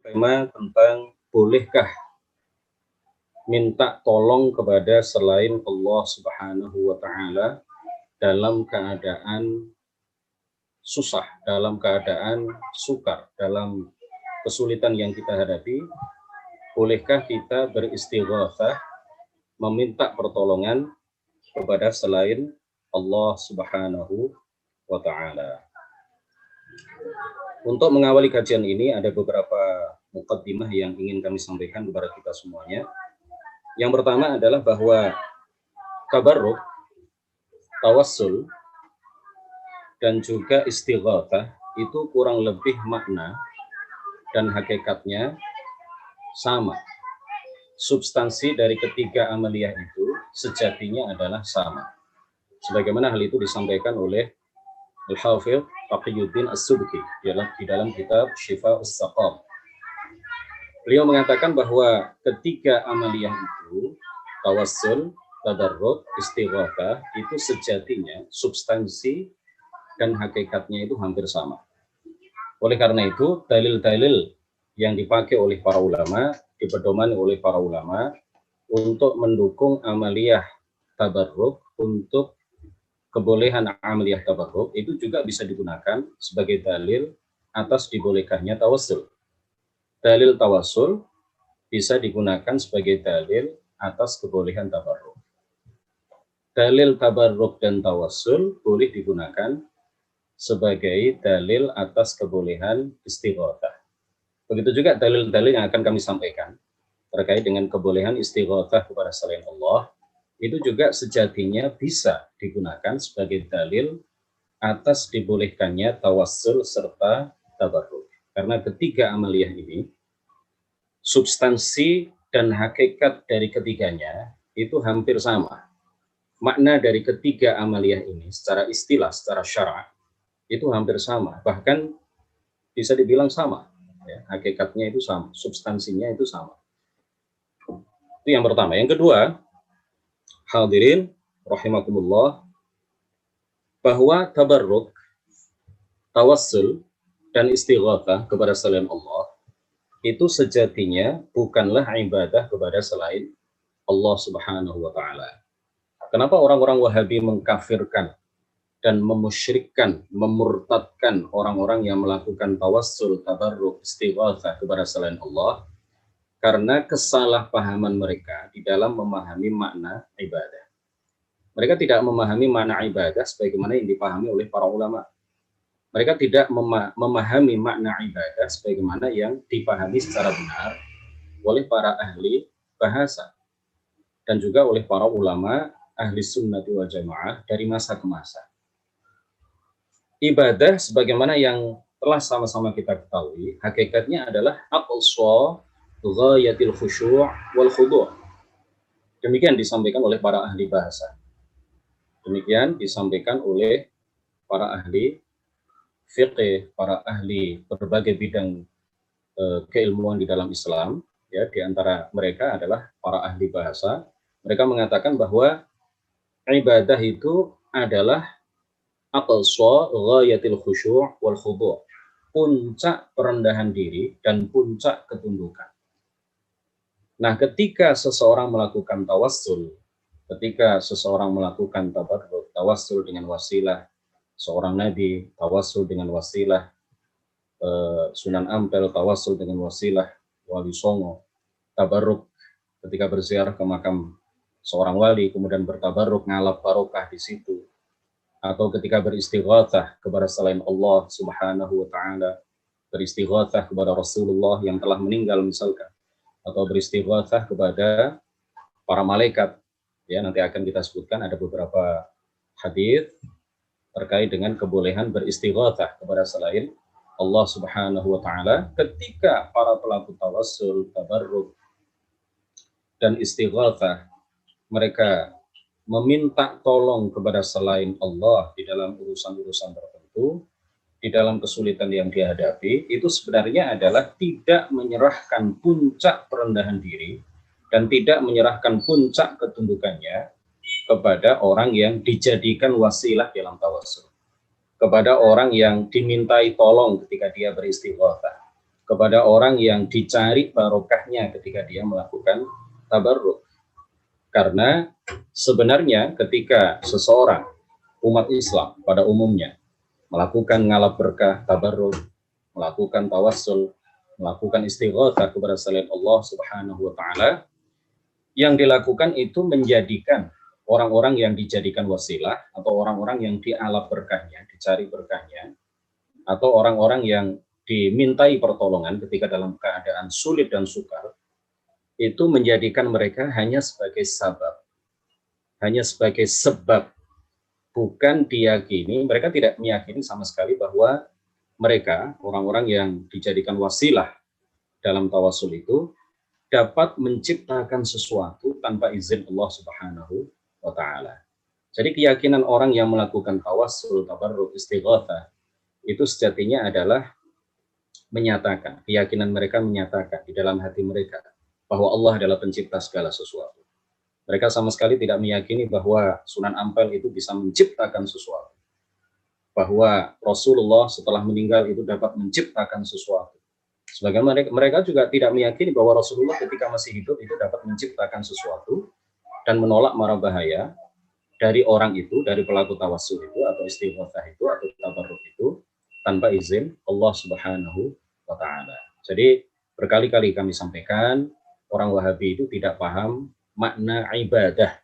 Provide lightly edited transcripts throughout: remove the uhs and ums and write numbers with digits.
tema tentang bolehkah minta tolong kepada selain Allah Subhanahu wa taala dalam keadaan susah, dalam keadaan sukar, dalam kesulitan yang kita hadapi. Bolehkah kita beristighatsah, meminta pertolongan kepada selain Allah Subhanahu wa taala? Untuk mengawali kajian ini ada beberapa muqaddimah yang ingin kami sampaikan kepada kita semuanya. Yang pertama adalah bahwa tabarruk, tawassul, dan juga istighatsah itu kurang lebih makna dan hakikatnya sama. Substansi dari ketiga amaliyah itu sejatinya adalah sama. Sebagaimana hal itu disampaikan oleh Al-Hafidz Taqiyuddin As-Subki di dalam kitab Shifa'us Saqam. Beliau mengatakan bahwa ketiga amaliyah itu, tawassul, tadarruk, istighatsah, itu sejatinya substansi dan hakikatnya itu hampir sama. Oleh karena itu, dalil-dalil yang dipakai oleh para ulama, dipedomani oleh para ulama untuk mendukung amaliyah tabarruk, untuk kebolehan amaliyah tabarruk, itu juga bisa digunakan sebagai dalil atas dibolehkannya tawassul. Dalil tawassul bisa digunakan sebagai dalil atas kebolehan tabarruk. Dalil tabarruk dan tawassul boleh digunakan sebagai dalil atas kebolehan istighatsah. Begitu juga dalil-dalil yang akan kami sampaikan terkait dengan kebolehan istighatsah kepada selain Allah, itu juga sejatinya bisa digunakan sebagai dalil atas dibolehkannya tawassul serta tabarruk. Karena ketiga amaliyah ini, substansi dan hakikat dari ketiganya itu hampir sama. Makna dari ketiga amaliyah ini secara istilah, secara syara' itu hampir sama. Bahkan bisa dibilang sama. Ya, hakikatnya itu sama, substansinya itu sama. Itu yang pertama. Yang kedua, hadirin rahimakumullah, bahwa tabarruk, tawassul, dan istighatsah kepada selain Allah itu sejatinya bukanlah ibadah kepada selain Allah Subhanahu wa taala. Kenapa orang-orang Wahabi mengkafirkan dan memusyrikkan, memurtadkan orang-orang yang melakukan tawassul, tabarruk, istighatsah kepada selain Allah? Karena kesalahpahaman mereka di dalam memahami makna ibadah. Mereka tidak memahami makna ibadah sebagaimana yang dipahami oleh para ulama. Mereka tidak memahami makna ibadah sebagaimana yang dipahami secara benar oleh para ahli bahasa dan juga oleh para ulama ahli sunnati wal jamaah dari masa ke masa. Ibadah sebagaimana yang telah sama-sama kita ketahui, hakikatnya adalah aqsa ghayatil khusyu' wal khudu'. Demikian disampaikan oleh para ahli bahasa. Demikian disampaikan oleh para ahli fiqh, para ahli berbagai bidang keilmuan di dalam Islam, ya, di antara mereka adalah para ahli bahasa. Mereka mengatakan bahwa ibadah itu adalah aqsa ghayatil khusyu' wal khudu', puncak perendahan diri dan puncak ketundukan. Nah, ketika seseorang melakukan tawassul, ketika seseorang melakukan tabarruk, tawassul dengan wasilah seorang nabi, tawassul dengan wasilah Sunan Ampel, tawassul dengan wasilah Wali Songo, tabarruk ketika berziarah ke makam seorang wali, kemudian bertabarruk ngalap barokah di situ, atau ketika beristighatsah kepada selain Allah Subhanahu wa taala, beristighatsah kepada Rasulullah yang telah meninggal misalkan, atau beristighatsah kepada para malaikat. Ya, nanti akan kita sebutkan ada beberapa hadis terkait dengan kebolehan beristighatsah kepada selain Allah Subhanahu wa taala ketika para pelaku tawassul, tabarruk, dan istighatsah mereka meminta tolong kepada selain Allah di dalam urusan-urusan tertentu, di dalam kesulitan yang dihadapi, itu sebenarnya adalah tidak menyerahkan puncak perendahan diri dan tidak menyerahkan puncak ketundukannya kepada orang yang dijadikan wasilah dalam tawassul, kepada orang yang dimintai tolong ketika dia beristighatsah. kepada orang yang dicari barokahnya ketika dia melakukan tabarruk. Karena sebenarnya ketika seseorang umat Islam pada umumnya melakukan ngalap berkah, tabarruk, melakukan tawassul, melakukan istighatsah kepada selain Allah Subhanahu wa taala, yang dilakukan itu menjadikan orang-orang yang dijadikan wasilah atau orang-orang yang dialap berkahnya, dicari berkahnya, atau orang-orang yang dimintai pertolongan ketika dalam keadaan sulit dan sukar, itu menjadikan mereka hanya sebagai sebab, bukan diyakini. Mereka tidak meyakini sama sekali bahwa mereka, orang-orang yang dijadikan wasilah dalam tawasul itu, dapat menciptakan sesuatu tanpa izin Allah Subhanahu wa taala. Jadi keyakinan orang yang melakukan tawasul, tabarruk, istighatsah itu sejatinya adalah menyatakan, keyakinan mereka menyatakan di dalam hati mereka bahwa Allah adalah pencipta segala sesuatu. Mereka sama sekali tidak meyakini bahwa Sunan Ampel itu bisa menciptakan sesuatu, bahwa Rasulullah setelah meninggal itu dapat menciptakan sesuatu. Sebagian mereka juga tidak meyakini bahwa Rasulullah ketika masih hidup itu dapat menciptakan sesuatu dan menolak mara bahaya dari orang itu, dari pelaku tawassul itu atau istighatsah itu atau tabarruk itu tanpa izin Allah Subhanahu wa taala. Jadi berkali-kali kami sampaikan, orang Wahabi itu tidak paham makna ibadah.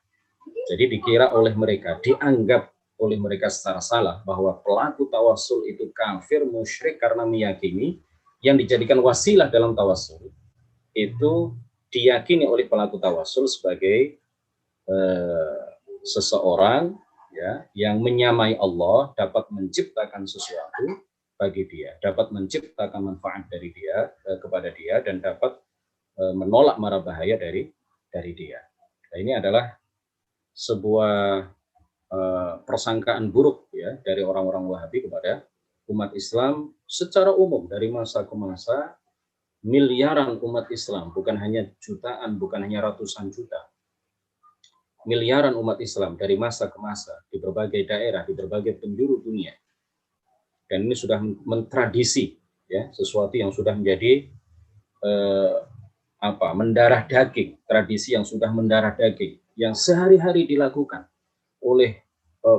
Jadi dikira oleh mereka, dianggap oleh mereka secara salah bahwa pelaku tawassul itu kafir, musyrik karena meyakini yang dijadikan wasilah dalam tawassul itu diyakini oleh pelaku tawassul sebagai seseorang ya yang menyamai Allah, dapat menciptakan sesuatu bagi dia, dapat menciptakan manfaat dari dia kepada dia, dan dapat menolak mara bahaya dari dia. Nah, ini adalah sebuah persangkaan buruk ya dari orang-orang Wahabi kepada umat Islam secara umum dari masa ke masa. Miliaran umat Islam, bukan hanya jutaan, bukan hanya ratusan juta, miliaran umat Islam dari masa ke masa di berbagai daerah, di berbagai penjuru dunia. Dan ini sudah mentradisi ya, sesuatu yang sudah menjadi mendarah daging, tradisi yang sudah mendarah daging, yang sehari-hari dilakukan oleh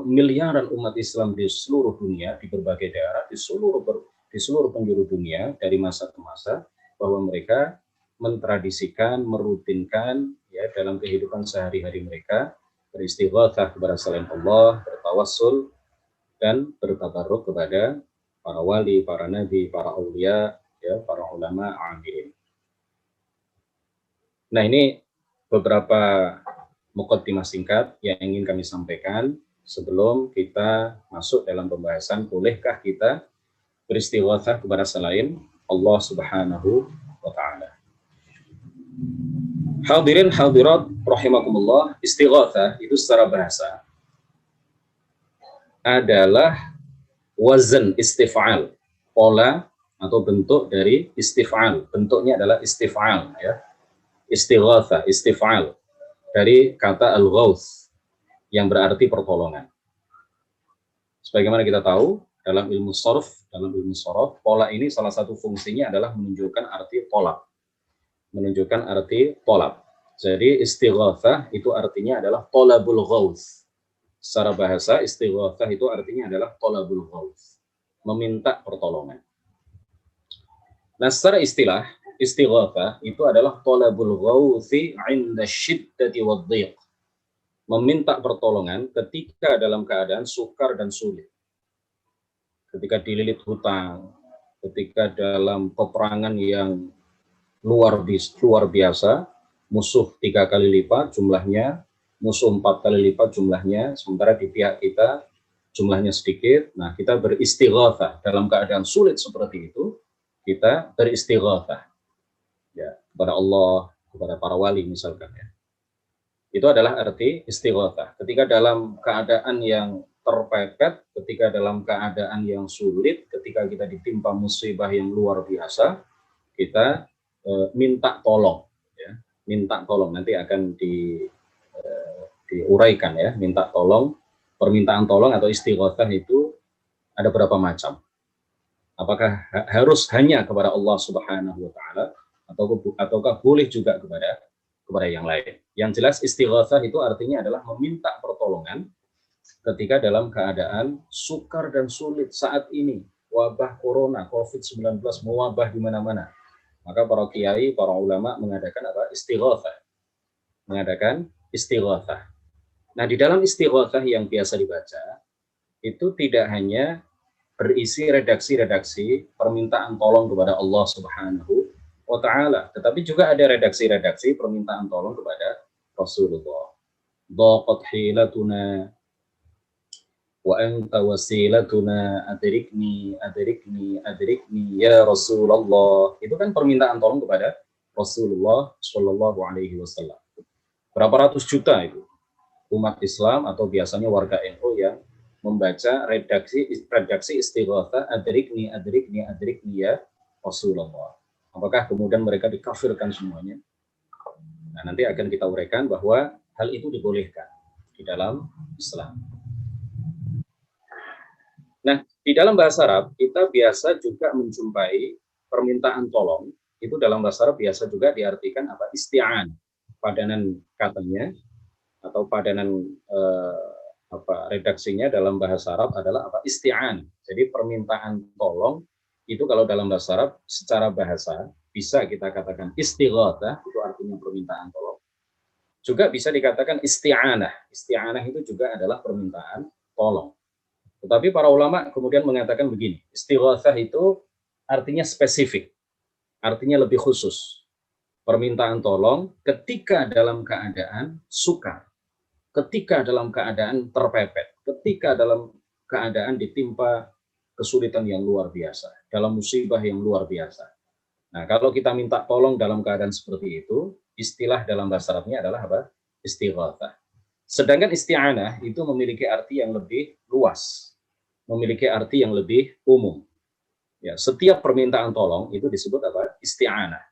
miliaran umat Islam di seluruh dunia, di berbagai daerah, di seluruh penjuru dunia dari masa ke masa, bahwa mereka mentradisikan, merutinkan ya dalam kehidupan sehari-hari mereka beristighatsah kepada selain Allah, bertawassul dan bertabarruk kepada para wali, para nabi, para aulia, ya, para ulama, amilin. Nah, ini beberapa muqaddimah singkat yang ingin kami sampaikan sebelum kita masuk dalam pembahasan bolehkah kita beristighatsah kepada selain Allah Subhanahu wa taala. Hadirin hadirat rahimakumullah, istighatsah itu secara bahasa adalah wazan istif'al, pola atau bentuk dari istif'al. Bentuknya adalah istif'al ya. Istighatsah, istif'al dari kata al-ghauts yang berarti pertolongan. Sebagaimana kita tahu dalam ilmu sharaf, pola ini salah satu fungsinya adalah menunjukkan arti tolak. Menunjukkan arti tolak. Jadi istighatsah itu artinya adalah tolabul ghauts. Secara bahasa istighatsah itu artinya adalah tolabul ghauts, meminta pertolongan. Nah, secara istilah istighatsah itu adalah tolabul ghauthi 'inda syiddati wadh-dhiq. Meminta pertolongan ketika dalam keadaan sukar dan sulit. Ketika dililit hutang, ketika dalam peperangan yang luar biasa, musuh 3 kali lipat jumlahnya, musuh 4 kali lipat jumlahnya, sementara di pihak kita jumlahnya sedikit. Nah, kita beristighatsah dalam keadaan sulit seperti itu, kita beristighatsah ya kepada Allah, kepada para wali misalkan ya. Itu adalah arti istighatsah. Ketika dalam keadaan yang terpepet, ketika dalam keadaan yang sulit, ketika kita ditimpa musibah yang luar biasa, kita minta tolong ya. Minta tolong nanti akan diuraikan ya. Minta tolong, permintaan tolong atau istighatsah itu ada berapa macam. Apakah harus hanya kepada Allah Subhanahu wa taala ataukah boleh juga kepada yang lain? Yang jelas istighatsah itu artinya adalah meminta pertolongan ketika dalam keadaan sukar dan sulit saat ini. Wabah corona COVID-19 mewabah di mana-mana. Maka para kiai, para ulama mengadakan apa? Istighatsah. Mengadakan istighatsah. Nah, di dalam istighatsah yang biasa dibaca itu tidak hanya berisi redaksi-redaksi permintaan tolong kepada Allah Subhanahu wa taala, tetapi juga ada redaksi-redaksi permintaan tolong kepada Rasulullah. Dhaqat hilatuna wa anta wasilatuna adrikni adrikni adrikni ya Rasulullah. Itu kan permintaan tolong kepada Rasulullah Shallallahu alaihi wasallam. Berapa ratus juta itu umat Islam atau biasanya warga NU yang membaca redaksi istighatsah adrikni adrikni adrikni ya Rasulullah. Apakah kemudian mereka dikafirkan semuanya? Nah, nanti akan kita uraikan bahwa hal itu dibolehkan di dalam Islam. Nah, di dalam bahasa Arab kita biasa juga menjumpai permintaan tolong. Itu dalam bahasa Arab biasa juga diartikan apa? Isti'an. Padanan katanya atau padanan redaksinya dalam bahasa Arab adalah apa? Isti'an. Jadi permintaan tolong itu kalau dalam bahasa Arab secara bahasa bisa kita katakan istighatsah, itu artinya permintaan tolong. Juga bisa dikatakan isti'anah. Isti'anah itu juga adalah permintaan tolong. Tetapi para ulama kemudian mengatakan begini, istighatsah itu artinya spesifik, artinya lebih khusus. Permintaan tolong ketika dalam keadaan sukar, ketika dalam keadaan terpepet, ketika dalam keadaan ditimpa kesulitan yang luar biasa, dalam musibah yang luar biasa. Nah, kalau kita minta tolong dalam keadaan seperti itu, istilah dalam bahasa Arabnya adalah apa? Istighatsah. Sedangkan isti'anah itu memiliki arti yang lebih luas, memiliki arti yang lebih umum. Ya, setiap permintaan tolong itu disebut apa? Isti'anah.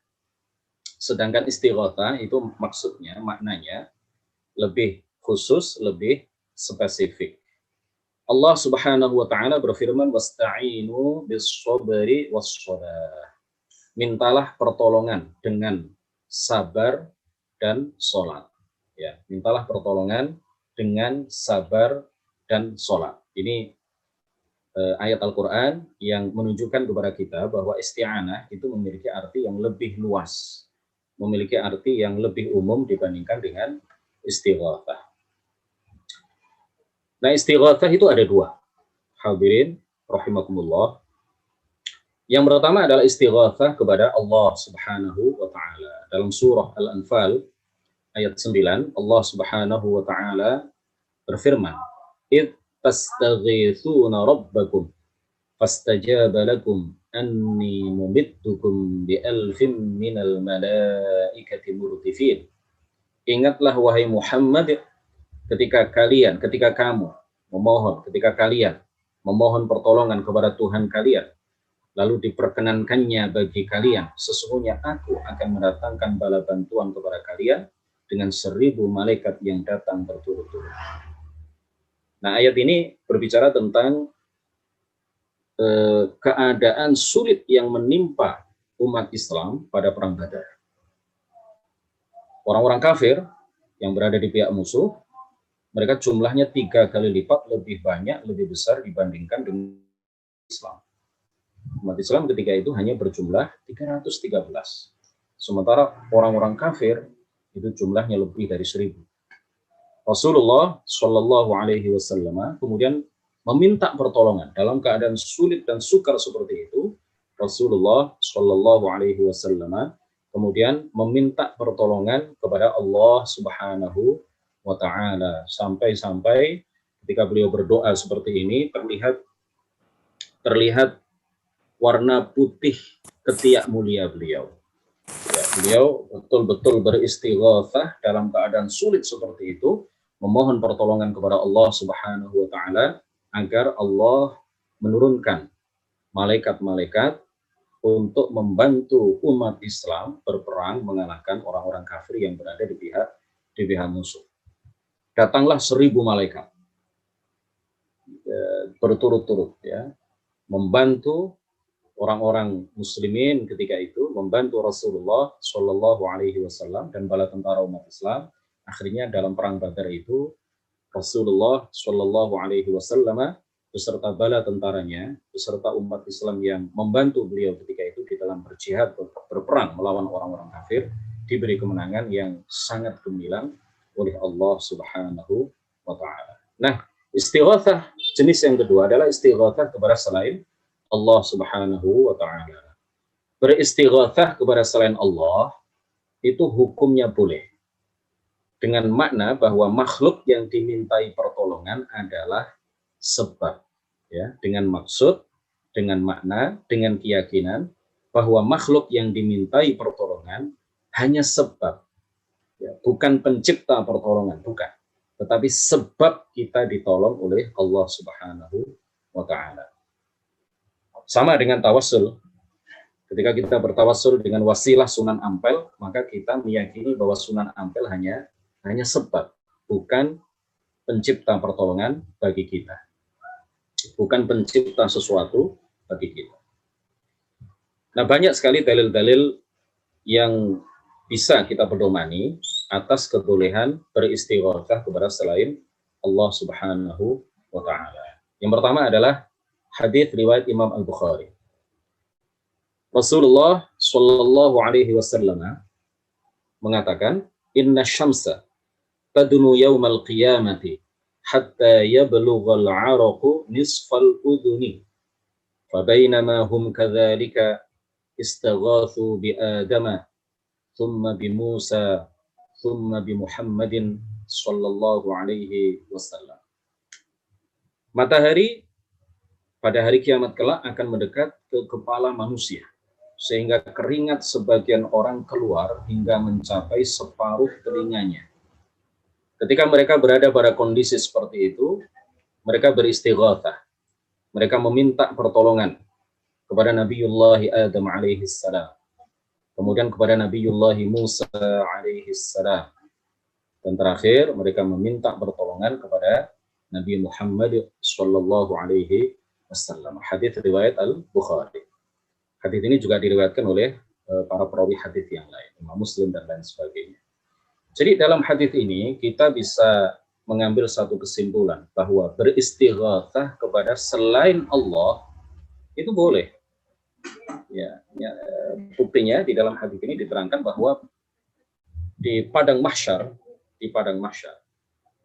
Sedangkan istighatsah itu maksudnya, maknanya lebih khusus, lebih spesifik. Allah Subhanahu wa taala berfirman, "Wasta'inu bis-sabri was-shalah." Mintalah pertolongan dengan sabar dan salat. Ya, mintalah pertolongan dengan sabar dan salat. Ini ayat Al-Quran yang menunjukkan kepada kita bahwa isti'anah itu memiliki arti yang lebih luas, memiliki arti yang lebih umum dibandingkan dengan istighatsah. Nah, istighatsah itu ada dua. Hadirin rahimakumullah. Yang pertama adalah istighatsah kepada Allah Subhanahu wa taala. Dalam surah Al-Anfal ayat 9, Allah Subhanahu wa taala berfirman, "Id tastaghitsuna rabbakum fastajaba lakum anni mumiddukum bi alfin minal malaikati murdifin." Ingatlah wahai Muhammad ketika kamu memohon pertolongan kepada Tuhan kalian, lalu diperkenankannya bagi kalian, sesungguhnya aku akan mendatangkan bala bantuan kepada kalian dengan 1000 malaikat yang datang berturut-turut. Nah, ayat ini berbicara tentang keadaan sulit yang menimpa umat Islam pada perang Badar. Orang-orang kafir yang berada di pihak musuh, mereka jumlahnya 3 kali lipat lebih banyak, lebih besar dibandingkan dengan Islam. Umat Islam ketika itu hanya berjumlah 313. Sementara orang-orang kafir itu jumlahnya lebih dari 1000. Rasulullah Shallallahu alaihi wasallam kemudian meminta pertolongan dalam keadaan sulit dan sukar seperti itu. Rasulullah Shallallahu alaihi wasallam kemudian meminta pertolongan kepada Allah Subhanahu wa taala, sampai ketika beliau berdoa seperti ini terlihat warna putih ketiak mulia beliau. Ya, beliau betul-betul beristighatsah dalam keadaan sulit seperti itu, memohon pertolongan kepada Allah Subhanahu wa taala agar Allah menurunkan malaikat-malaikat untuk membantu umat Islam berperang mengalahkan orang-orang kafir yang berada di pihak musuh. Datanglah 1000 malaikat berturut-turut, ya, membantu orang-orang muslimin ketika itu membantu Rasulullah Shallallahu Alaihi Wasallam dan bala tentara umat Islam. Akhirnya dalam perang Badar itu Rasulullah Shallallahu Alaihi Wasallam beserta bala tentaranya, beserta umat Islam yang membantu beliau ketika itu di dalam berjihad, berperang melawan orang-orang kafir, diberi kemenangan yang sangat gemilang oleh Allah Subhanahu wa Ta'ala. Nah, istighatsah jenis yang kedua adalah istighatsah kepada selain Allah Subhanahu wa Ta'ala. Beristighatsah kepada selain Allah itu hukumnya boleh, dengan makna bahwa makhluk yang dimintai pertolongan adalah sebab, ya, dengan maksud, dengan makna, dengan keyakinan bahwa makhluk yang dimintai pertolongan hanya sebab, ya, bukan pencipta pertolongan, bukan, tetapi sebab kita ditolong oleh Allah Subhanahu wa Ta'ala. Sama dengan tawassul. Ketika kita bertawassul dengan wasilah Sunan Ampel, maka kita meyakini bahwa Sunan Ampel hanya sebab, bukan pencipta pertolongan bagi kita, bukan pencipta sesuatu bagi kita. Nah, banyak sekali dalil-dalil yang bisa kita pedomani atas kebolehan beristighatsah kepada selain Allah Subhanahu wa Ta'ala. Yang pertama adalah hadis riwayat Imam Al-Bukhari. Rasulullah Shallallahu Alaihi Wasallam mengatakan, Inna syamsa tadnu yawmal qiyamati hatta yablughal araqu nisfal udhuni fabainama hum kadzalika istaghathu bi Adama thumma bi Musa thumma bi Muhammadin sallallahu alaihi wasallam. Matahari pada hari kiamat kelak akan mendekat ke kepala manusia sehingga keringat sebagian orang keluar hingga mencapai separuh telinganya. Ketika mereka berada pada kondisi seperti itu, mereka beristighatsah. Mereka meminta pertolongan kepada Nabiullah Adam alaihissalam. Kemudian kepada Nabiullah Musa alaihissalam. Dan terakhir, mereka meminta pertolongan kepada Nabi Muhammad sallallahu alaihi wasallam. Hadis riwayat Al-Bukhari. Hadis ini juga diriwayatkan oleh para perawi hadis yang lain, Imam Muslim dan lain sebagainya. Jadi dalam hadis ini kita bisa mengambil satu kesimpulan bahwa beristighatsah kepada selain Allah itu boleh. Ya, buktinya di dalam hadis ini diterangkan bahwa di padang mahsyar,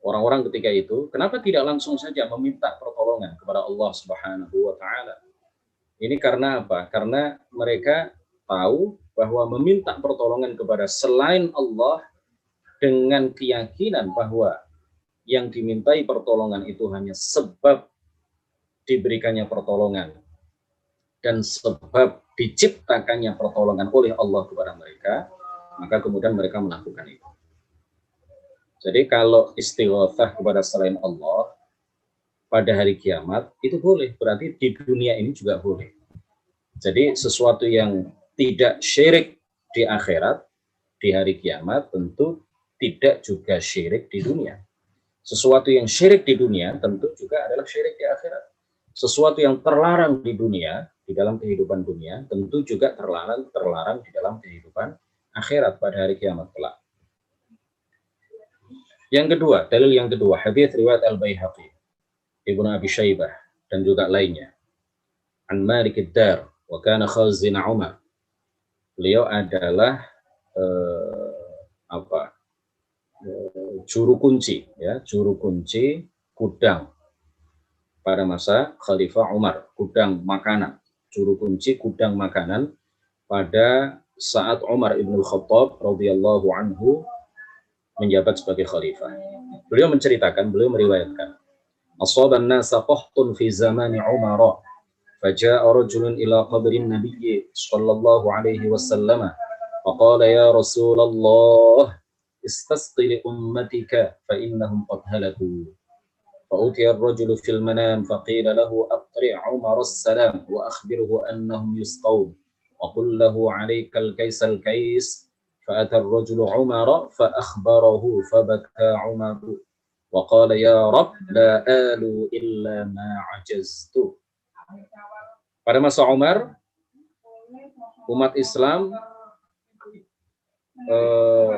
orang-orang ketika itu kenapa tidak langsung saja meminta pertolongan kepada Allah Subhanahu wa Ta'ala? Ini karena apa? Karena mereka tahu bahwa meminta pertolongan kepada selain Allah dengan keyakinan bahwa yang dimintai pertolongan itu hanya sebab diberikannya pertolongan dan sebab diciptakannya pertolongan oleh Allah kepada mereka, maka kemudian mereka melakukan itu. Jadi kalau istighatsah kepada selain Allah pada hari kiamat itu boleh, berarti di dunia ini juga boleh. Jadi sesuatu yang tidak syirik di akhirat, di hari kiamat tentu tidak juga syirik di dunia. Sesuatu yang syirik di dunia tentu juga adalah syirik di akhirat. Sesuatu yang terlarang di dunia, di dalam kehidupan dunia, tentu juga terlarang di dalam kehidupan akhirat pada hari kiamat kelak. Yang kedua, dalil yang kedua, hadis riwayat Al-Baihaqi, Ibnu Abi Syaibah dan juga lainnya. An Malik ad-Dar wa kana khazin Umar. Beliau adalah juru kunci, ya, juru kunci gudang pada masa Khalifah Umar, gudang makanan, juru kunci gudang makanan pada saat Umar ibn Khattab radhiyallahu anhu menjabat sebagai khalifah. Beliau menceritakan, beliau meriwayatkan, asaban nasa qahtun fi zamani Umar, faja'a rajulun ila qabrin nabiyyi sallallahu alaihi wasallam, faqala ya Rasulullah istasqi li ummatika fa innahum qad halaku. فأتي الرجل في المنام فقيل له أقرع عمر السلام وأخبره أنهم يسقون وقل له عليك الكيس الكيس فأتى الرجل عمر فأخبره فبكى عمر وقال يا رب لا آل إلا ما عجزت. Pada masa Umar umat Islam eh,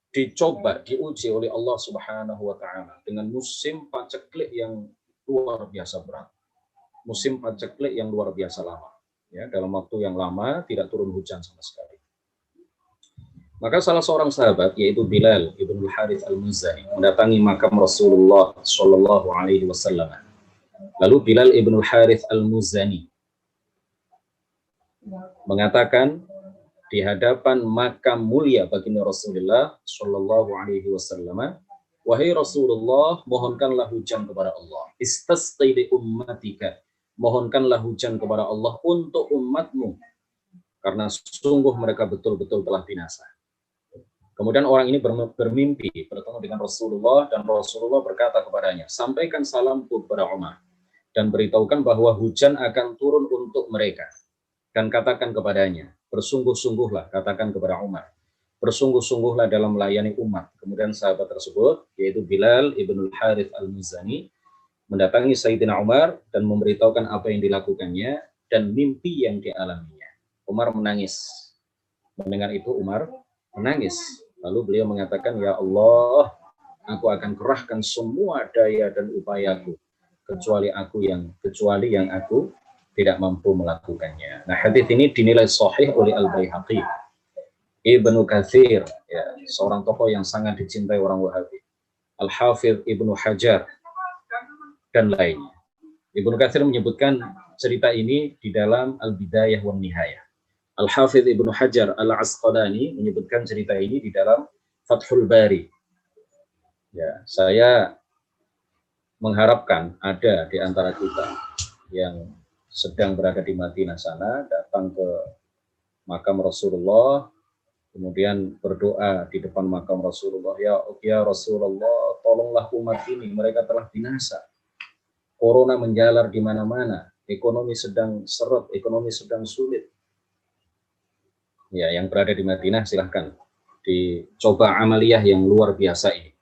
dicoba, diuji oleh Allah Subhanahu wa taala dengan musim paceklik yang luar biasa berat. Musim paceklik yang luar biasa lama. Ya, dalam waktu yang lama tidak turun hujan sama sekali. Maka salah seorang sahabat yaitu Bilal ibn Harith al-Muzani mendatangi makam Rasulullah Shallallahu Alaihi Wasallam. Lalu Bilal ibn Harith al-Muzani mengatakan di hadapan makam mulia baginda Rasulullah Shallallahu Alaihi Wasallam, wahai Rasulullah, mohonkanlah hujan kepada Allah. Istasqi li ummatika, mohonkanlah hujan kepada Allah untuk umatmu, karena sungguh mereka betul-betul telah binasa. Kemudian orang ini bermimpi bertemu dengan Rasulullah, dan Rasulullah berkata kepadanya, sampaikan salamku kepada Umar dan beritahukan bahwa hujan akan turun untuk mereka. Dan katakan kepadanya, bersungguh-sungguhlah, katakan kepada Umar, bersungguh-sungguhlah dalam melayani umat. Kemudian sahabat tersebut, yaitu Bilal ibn Harith al-Muzani, mendatangi Sayyidina Umar dan memberitahukan apa yang dilakukannya dan mimpi yang dialaminya. Umar menangis. Mendengar itu Umar menangis. Lalu beliau mengatakan, ya Allah, aku akan kerahkan semua daya dan upayaku kecuali yang aku tidak mampu melakukannya. Nah, hadis ini dinilai sahih oleh Al-Baihaqi. Ibnu Katsir, ya, seorang tokoh yang sangat dicintai orang Wahabi. Al-Hafidh Ibnu Hajar dan lainnya. Ibnu Katsir menyebutkan cerita ini di dalam Al-Bidayah wan Nihayah. Al-Hafidh Ibnu Hajar Al-Asqalani menyebutkan cerita ini di dalam Fathul Bari. Ya, saya mengharapkan ada di antara kita yang sedang berada di Madinah sana, datang ke makam Rasulullah, kemudian berdoa di depan makam Rasulullah, ya Rasulullah, tolonglah umat ini, mereka telah binasa. Corona menjalar di mana-mana, ekonomi sedang seret, ekonomi sedang sulit. Ya, yang berada di Madinah silahkan dicoba amaliyah yang luar biasa ini.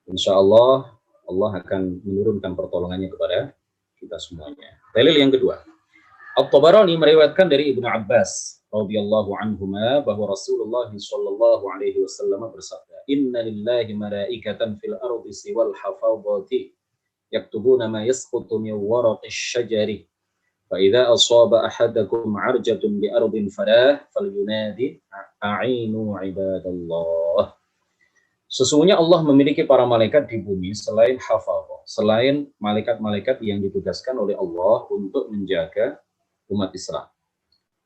Insya Allah, Allah akan menurunkan pertolongannya kepada kita semuanya. Dalil yang kedua, At-Tabarani meriwayatkan dari Ibnu Abbas radhiyallahu anhuma bahwa Rasulullah sallallahu alaihi wasallam bersabda, "Inna lillahi malaikatan fil ardi siwal hafadhati yaktubuna ma yasqutu min waraqis syajari فإذا أصاب أحدكم عرجة بأرض فلاح فلينادي أعينوا عباد الله." Sesungguhnya Allah memiliki para malaikat di bumi selain hafadhah, selain malaikat-malaikat yang ditugaskan oleh Allah untuk menjaga umat Islam,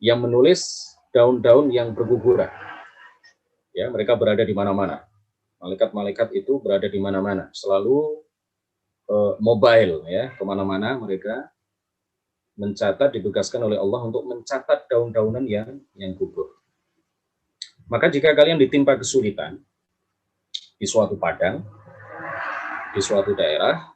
yang menulis daun-daun yang berguguran. Ya, mereka berada di mana-mana. Malaikat-malaikat itu berada di mana-mana, selalu mobile, ya, kemana-mana mereka mencatat, ditugaskan oleh Allah untuk mencatat daun-daunan yang gugur. Maka jika kalian ditimpa kesulitan di suatu padang, di suatu daerah,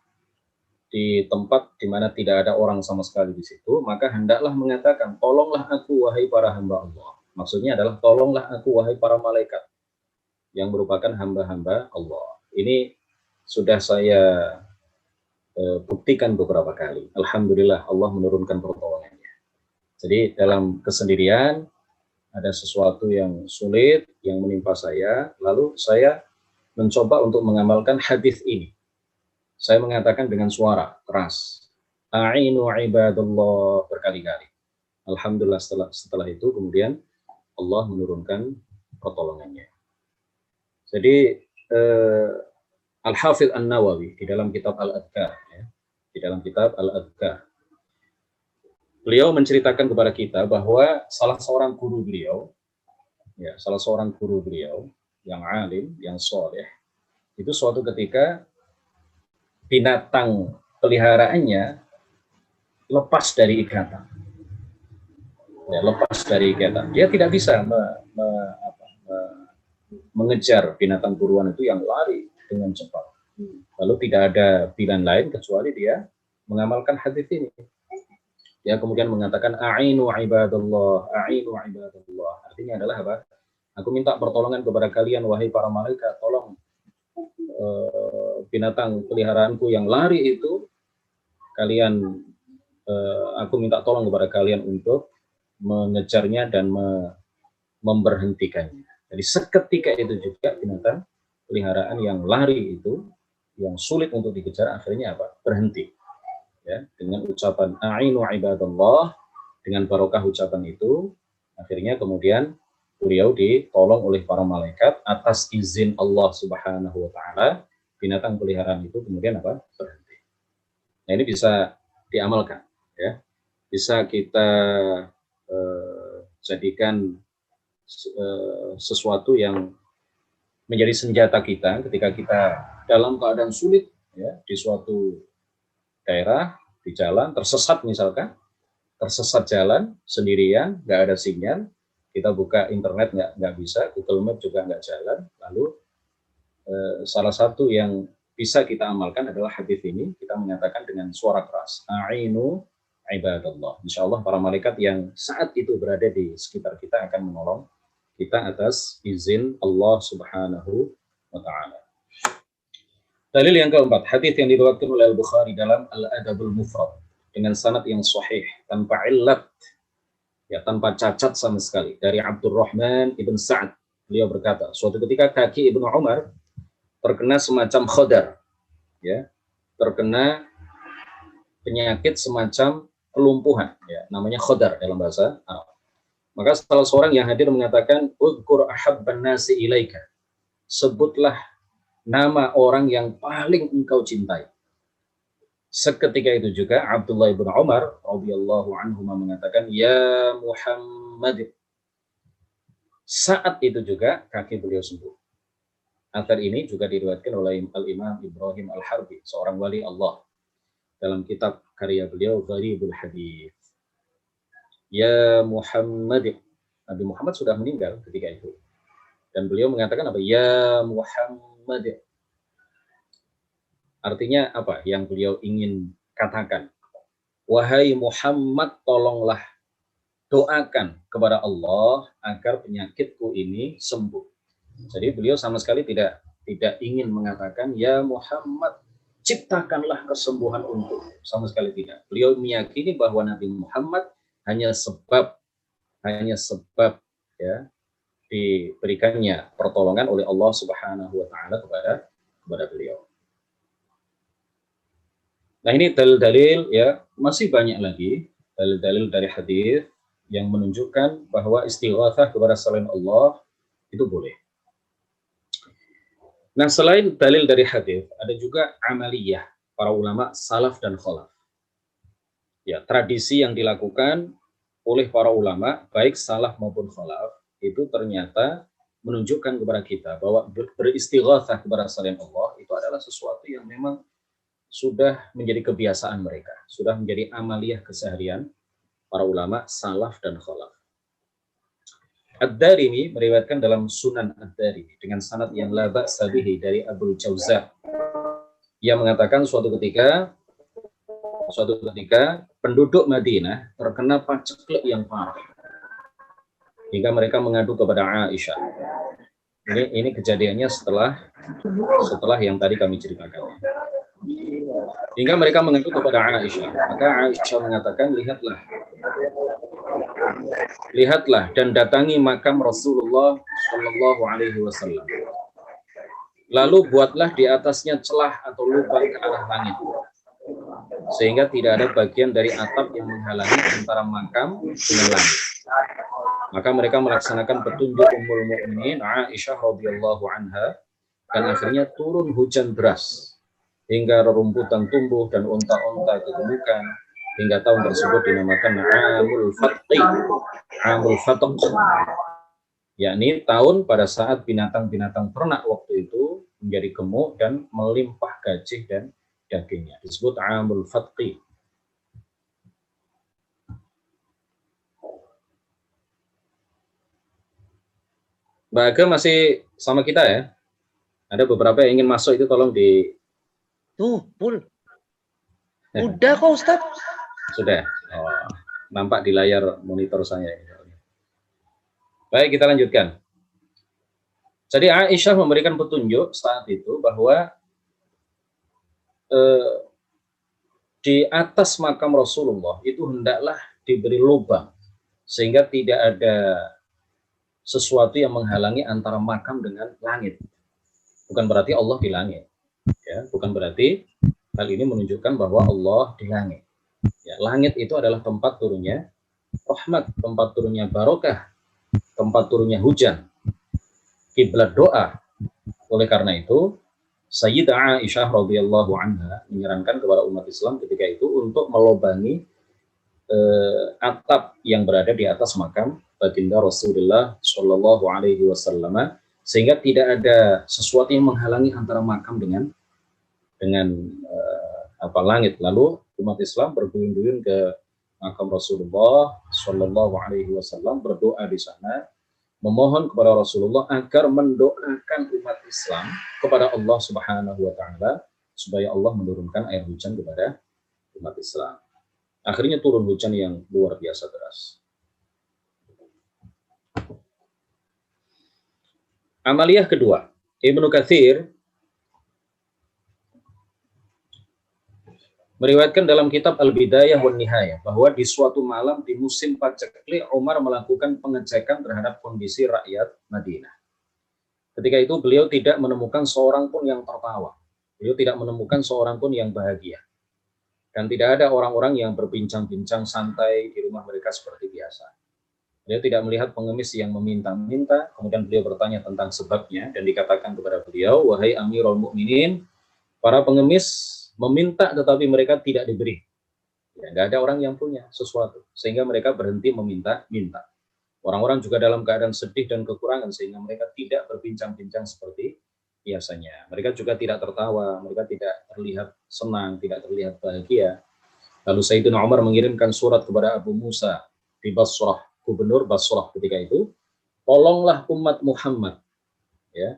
di tempat di mana tidak ada orang sama sekali di situ, maka hendaklah mengatakan, tolonglah aku wahai para hamba Allah. Maksudnya adalah tolonglah aku wahai para malaikat yang merupakan hamba-hamba Allah. Ini sudah saya buktikan beberapa kali. Alhamdulillah Allah menurunkan pertolongannya. Jadi dalam kesendirian ada sesuatu yang sulit yang menimpa saya, lalu saya mencoba untuk mengamalkan hadis ini. Saya mengatakan dengan suara keras, "A'inu ibadallah," berkali-kali. Alhamdulillah setelah itu kemudian Allah menurunkan pertolongannya. Jadi Al-Hafidh An-Nawawi di dalam kitab Al-Adhkar, ya, di dalam kitab Al-Adhkar, beliau menceritakan kepada kita bahwa salah seorang guru beliau yang alim, yang soleh, itu suatu ketika binatang peliharaannya lepas dari ikatan. Ya, lepas dari ikatan. Dia tidak bisa mengejar binatang buruan itu yang lari dengan cepat. Lalu tidak ada pilihan lain kecuali dia mengamalkan hadis ini. Dia kemudian mengatakan, "A'inu ibadallah, a'inu ibadallah." Artinya adalah apa? Aku minta pertolongan kepada kalian wahai para malaikat, tolong binatang peliharaanku yang lari itu, kalian aku minta tolong kepada kalian untuk mengejarnya dan memberhentikannya. Jadi seketika itu juga binatang peliharaan yang lari itu, yang sulit untuk dikejar, akhirnya apa? Berhenti. Ya, dengan ucapan a'inu ibadallah, dengan barokah ucapan itu, akhirnya kemudian beliau ditolong oleh para malaikat atas izin Allah Subhanahu wa taala, binatang peliharaan itu kemudian apa? Berhenti. Nah, ini bisa diamalkan, ya. Bisa kita jadikan sesuatu yang menjadi senjata kita ketika kita dalam keadaan sulit, ya, di suatu daerah, di jalan, tersesat misalkan, tersesat jalan, sendirian, nggak ada sinyal, kita buka internet nggak bisa, Google Map juga nggak jalan, lalu salah satu yang bisa kita amalkan adalah hadis ini, kita menyatakan dengan suara keras, a'inu ibadallah. Insya Allah para malaikat yang saat itu berada di sekitar kita akan menolong kita atas izin Allah Subhanahu wa taala. Dalil yang keempat, hadis yang diriwayatkan oleh Al-Bukhari dalam Al-Adabul Mufrad dengan sanad yang sahih tanpa illat, ya, tanpa cacat sama sekali, dari Abdurrahman ibn Sa'ad. Beliau berkata, suatu ketika kaki Ibnu Umar terkena semacam khodar, ya, terkena penyakit semacam kelumpuhan, ya, namanya khodar dalam bahasa Arab. Maka salah seorang yang hadir mengatakan, "Udhkur ahabban nasi ilaika." Sebutlah nama orang yang paling engkau cintai. Seketika itu juga Abdullah bin Umar radhiyallahu anhu mengatakan, "Ya Muhammad." Saat itu juga kaki beliau sembuh. Athar ini juga diriwayatkan oleh Al-Imam Ibrahim Al-Harbi, seorang wali Allah, dalam kitab karya beliau Gharibul Hadits. Ya Muhammad. Nabi Muhammad sudah meninggal ketika itu. Dan beliau mengatakan apa? Ya Muhammad. Artinya apa yang beliau ingin katakan? Wahai Muhammad, tolonglah, doakan kepada Allah agar penyakitku ini sembuh. Jadi beliau sama sekali tidak ingin mengatakan ya Muhammad, ciptakanlah kesembuhan untuk, sama sekali tidak. Beliau meyakini bahwa Nabi Muhammad hanya sebab ya diberikannya pertolongan oleh Allah Subhanahu wa taala kepada beliau. Nah, ini dalil-dalil, ya, masih banyak lagi dalil-dalil dari hadis yang menunjukkan bahwa istighatsah kepada selain Allah itu boleh. Nah, selain dalil dari hadis, ada juga amaliyah para ulama salaf dan khalaf. Ya, tradisi yang dilakukan oleh para ulama baik salaf maupun khalaf itu ternyata menunjukkan kepada kita bahwa beristighatsah kepada selain Allah itu adalah sesuatu yang memang sudah menjadi kebiasaan mereka, sudah menjadi amaliyah keseharian para ulama salaf dan khalaf. Ad-Darimi meriwayatkan dalam Sunan Ad-Darimi dengan sanad yang la ba'sa bihi dari Abul Jauza. Ia mengatakan suatu ketika penduduk Madinah terkena paceklik yang parah hingga mereka mengadu kepada Aisyah. Ini kejadiannya setelah yang tadi kami ceritakan. Hingga mereka mengadu kepada Aisyah. Maka Aisyah mengatakan, lihatlah dan datangi makam Rasulullah Shallallahu Alaihi Wasallam. Lalu buatlah di atasnya celah atau lubang ke arah langit, sehingga tidak ada bagian dari atap yang menghalangi antara makam dengan langit. Maka mereka melaksanakan petunjuk Ummul Mukminin Aisyah radhiyallahu anha, dan akhirnya turun hujan deras hingga rerumputan tumbuh dan unta-unta ketemukan, hingga tahun tersebut dinamakan Amul Fatqi, Amul Fatq, yakni tahun pada saat binatang-binatang ternak waktu itu menjadi gemuk dan melimpah gajih dan dagingnya, disebut Amul Fatqi. Mbak Aga masih sama kita ya? Ada beberapa yang ingin masuk, itu tolong di... Tuh, Pul. Udah kok, Ustaz. Sudah. Oh, nampak di layar monitor saya. Baik, kita lanjutkan. Jadi Aisyah memberikan petunjuk saat itu bahwa di atas makam Rasulullah itu hendaklah diberi lubang sehingga tidak ada sesuatu yang menghalangi antara makam dengan langit. Bukan berarti Allah di langit, ya. Bukan berarti hal ini menunjukkan bahwa Allah di langit. Ya, langit itu adalah tempat turunnya rahmat, tempat turunnya barokah, tempat turunnya hujan, kiblat doa. Oleh karena itu, Sayyidah Aisyah radhiyallahu anha menyarankan kepada umat Islam ketika itu untuk melobangi atap yang berada di atas makam baginda Rasulullah Shallallahu Alaihi Wasallam, sehingga tidak ada sesuatu yang menghalangi antara makam dengan langit. Lalu umat Islam berduyun-duyun ke makam Rasulullah Shallallahu Alaihi Wasallam, berdoa di sana, memohon kepada Rasulullah agar mendoakan umat Islam kepada Allah Subhanahu Wa Taala supaya Allah menurunkan air hujan kepada umat Islam. Akhirnya turun hujan yang luar biasa deras. Amaliyah kedua, Ibnu Katsir meriwayatkan dalam kitab Al-Bidayah wan Nihayah bahwa di suatu malam di musim paceklik, Umar melakukan pengecekan terhadap kondisi rakyat Madinah. Ketika itu beliau tidak menemukan seorang pun yang tertawa. Beliau tidak menemukan seorang pun yang bahagia. Dan tidak ada orang-orang yang berbincang-bincang santai di rumah mereka seperti biasa. Beliau tidak melihat pengemis yang meminta-minta, kemudian beliau bertanya tentang sebabnya, dan dikatakan kepada beliau, wahai Amirul Mukminin, para pengemis meminta tetapi mereka tidak diberi. Ya, nggak ada orang yang punya sesuatu, sehingga mereka berhenti meminta-minta. Orang-orang juga dalam keadaan sedih dan kekurangan, sehingga mereka tidak berbincang-bincang seperti biasanya. Mereka juga tidak tertawa, mereka tidak terlihat senang, tidak terlihat bahagia. Lalu Sayyidina Umar mengirimkan surat kepada Abu Musa di Basrah, gubernur Basrah ketika itu, tolonglah umat Muhammad, ya,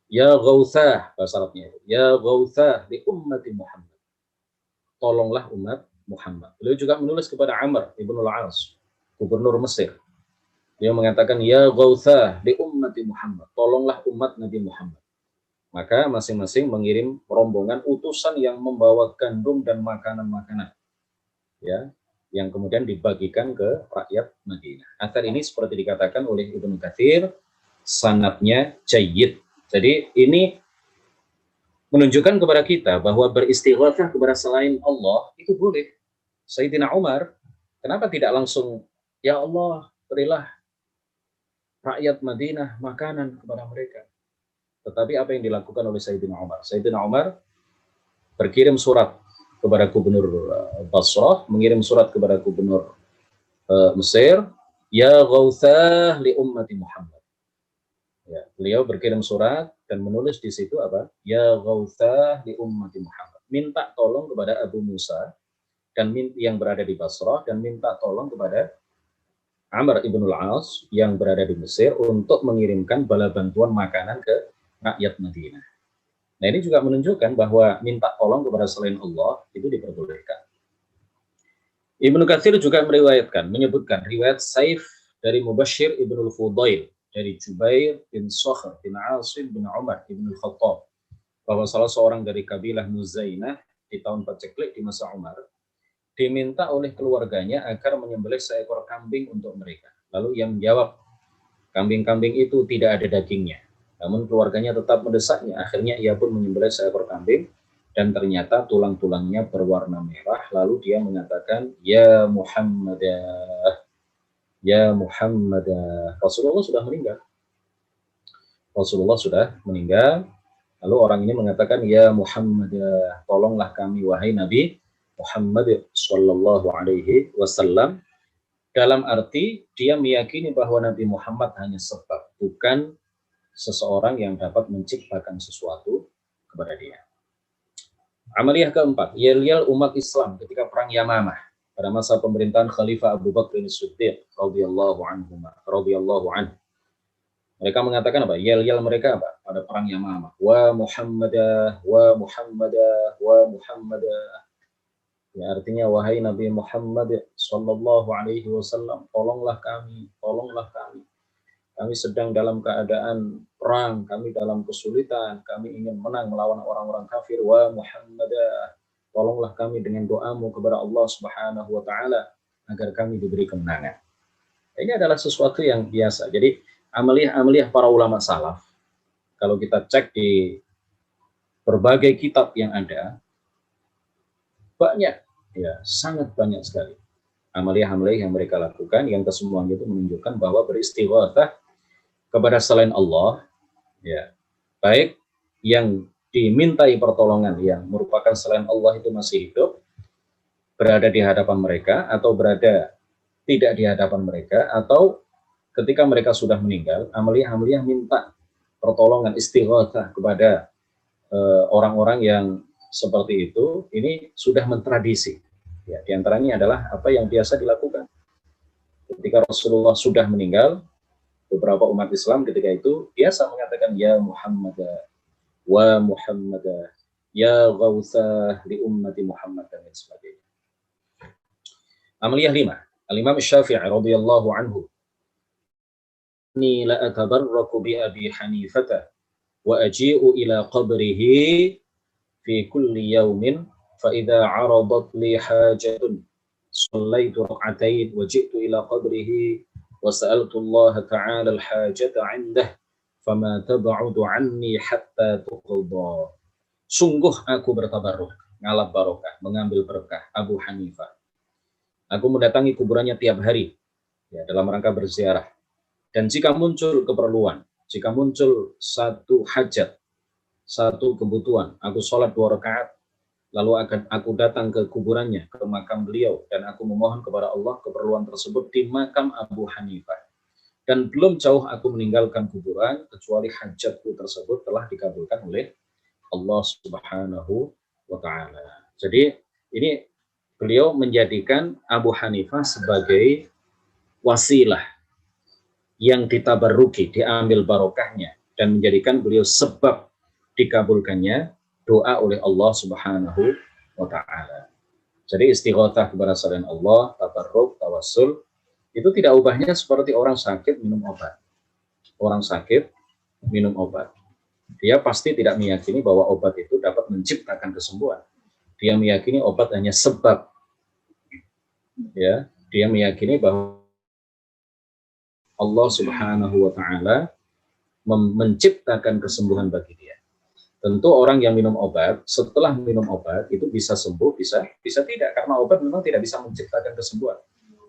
ya Ghauthah, bahasa Arabnya, ya Ghauthah di ummati Muhammad, tolonglah umat Muhammad. Beliau juga menulis kepada Amr ibn al-As, gubernur Mesir. Dia mengatakan, ya Ghauthah di ummati Muhammad, tolonglah umat Nabi Muhammad. Maka masing-masing mengirim rombongan utusan yang membawa gandum dan makanan-makanan, ya, yang kemudian dibagikan ke rakyat Madinah. Athar ini seperti dikatakan oleh Ibnu Katsir, sanadnya jayyid. Jadi ini menunjukkan kepada kita bahwa beristighatsah kepada selain Allah itu boleh. Sayyidina Umar, kenapa tidak langsung, ya Allah, berilah rakyat Madinah makanan kepada mereka. Tetapi apa yang dilakukan oleh Sayyidina Umar? Sayyidina Umar berkirim surat kepada gubernur Basrah, mengirim surat kepada gubernur Mesir, ya Ghauthah li ummati Muhammad. Ya, beliau berkirim surat dan menulis di situ apa? Ya Ghauthah li ummati Muhammad. Minta tolong kepada Abu Musa dan yang berada di Basrah, dan minta tolong kepada Amr ibn al-As yang berada di Mesir untuk mengirimkan bala bantuan makanan ke rakyat Madinah. Nah, ini juga menunjukkan bahwa minta tolong kepada selain Allah itu diperbolehkan. Ibnu Katsir juga menyebutkan riwayat Saif dari Mubashir ibn al-Fudail dari Jubair bin Sakhr bin Asim bin Umar ibn al-Khattab, bahwa salah seorang dari kabilah Muzainah di tahun paceklik di masa Umar diminta oleh keluarganya agar menyembelih seekor kambing untuk mereka. Lalu ia menjawab, kambing-kambing itu tidak ada dagingnya. Namun keluarganya tetap mendesaknya. Akhirnya ia pun menyembelih seekor kambing, dan ternyata tulang-tulangnya berwarna merah. Lalu dia mengatakan, ya Muhammadah, ya Muhammadah. Rasulullah sudah meninggal. Rasulullah sudah meninggal. Lalu orang ini mengatakan, ya Muhammadah, tolonglah kami wahai Nabi Muhammad Sallallahu Alaihi Wasallam, dalam arti dia meyakini bahwa Nabi Muhammad hanya sebab, bukan seseorang yang dapat menciptakan sesuatu kepada dia. Amaliyah keempat, yel-yel umat Islam ketika perang Yamamah pada masa pemerintahan Khalifah Abu Bakr As-Siddiq radhiyallahu anhu. Mereka mengatakan apa? Yel-yel mereka apa? Pada perang Yamamah. Wa Muhammadah, wa Muhammadah, wa Muhammadah. Ya, artinya wahai Nabi Muhammad Sallallahu Alaihi Wasallam, tolonglah kami, tolonglah kami. Kami sedang dalam keadaan perang, kami dalam kesulitan, kami ingin menang melawan orang-orang kafir. Wa Muhammadah, tolonglah kami dengan doamu kepada Allah Subhanahu Wa Taala agar kami diberi kemenangan. Ini adalah sesuatu yang biasa. Jadi amaliyah para ulama salaf, kalau kita cek di berbagai kitab yang ada, banyak, ya sangat banyak sekali amaliyah-amaliyah yang mereka lakukan, yang kesemuanya itu menunjukkan bahwa beristighatsah kepada selain Allah, ya baik yang dimintai pertolongan yang merupakan selain Allah itu masih hidup, berada di hadapan mereka, atau berada tidak di hadapan mereka, atau ketika mereka sudah meninggal, amaliyah-amaliyah minta pertolongan istighatsah kepada orang-orang yang seperti itu, ini sudah mentradisi. Ya, di antaranya adalah apa yang biasa dilakukan. Ketika Rasulullah sudah meninggal, beberapa umat Islam ketika itu biasa mengatakan ya Muhammad wa Muhammad ya Ghausah li ummati Muhammad dan lain sebagainya. Amaliyah 5. Al-Imam Syafi'i radhiyallahu anhu, "Inni la atabarraku bi Abi Hanifah wa aji'u ila qabrihi fi kulli yawmin fa idza 'aradat li hajatun shallaitu rak'atain wa ji'tu ila qabrihi wa sa'altu Allah ta'ala al-hajata 'indah fama tab'udu 'anni hatta tuqda." Sungguh aku bertabarruk, ngalap barokah, mengambil berkah Abu Hanifah. Aku mendatangi kuburannya tiap hari, ya, dalam rangka berziarah. Dan jika muncul keperluan, jika muncul satu hajat, satu kebutuhan, aku sholat 2 rakaat, lalu aku datang ke kuburannya, ke makam beliau, dan aku memohon kepada Allah keperluan tersebut di makam Abu Hanifah. Dan belum jauh aku meninggalkan kuburan, kecuali hajatku tersebut telah dikabulkan oleh Allah Subhanahu wa Ta'ala. Jadi ini beliau menjadikan Abu Hanifah sebagai wasilah yang ditabarruki, diambil barokahnya, dan menjadikan beliau sebab dikabulkannya doa oleh Allah Subhanahu wa Ta'ala. Jadi istighatsah kepada selain Allah, tabarruk, tawassul, itu tidak ubahnya seperti orang sakit minum obat. Orang sakit minum obat, dia pasti tidak meyakini bahwa obat itu dapat menciptakan kesembuhan. Dia meyakini obat hanya sebab. Ya, dia meyakini bahwa Allah Subhanahu wa Ta'ala menciptakan kesembuhan bagi dia. Tentu orang yang minum obat, setelah minum obat itu bisa sembuh, bisa tidak, karena obat memang tidak bisa menciptakan kesembuhan.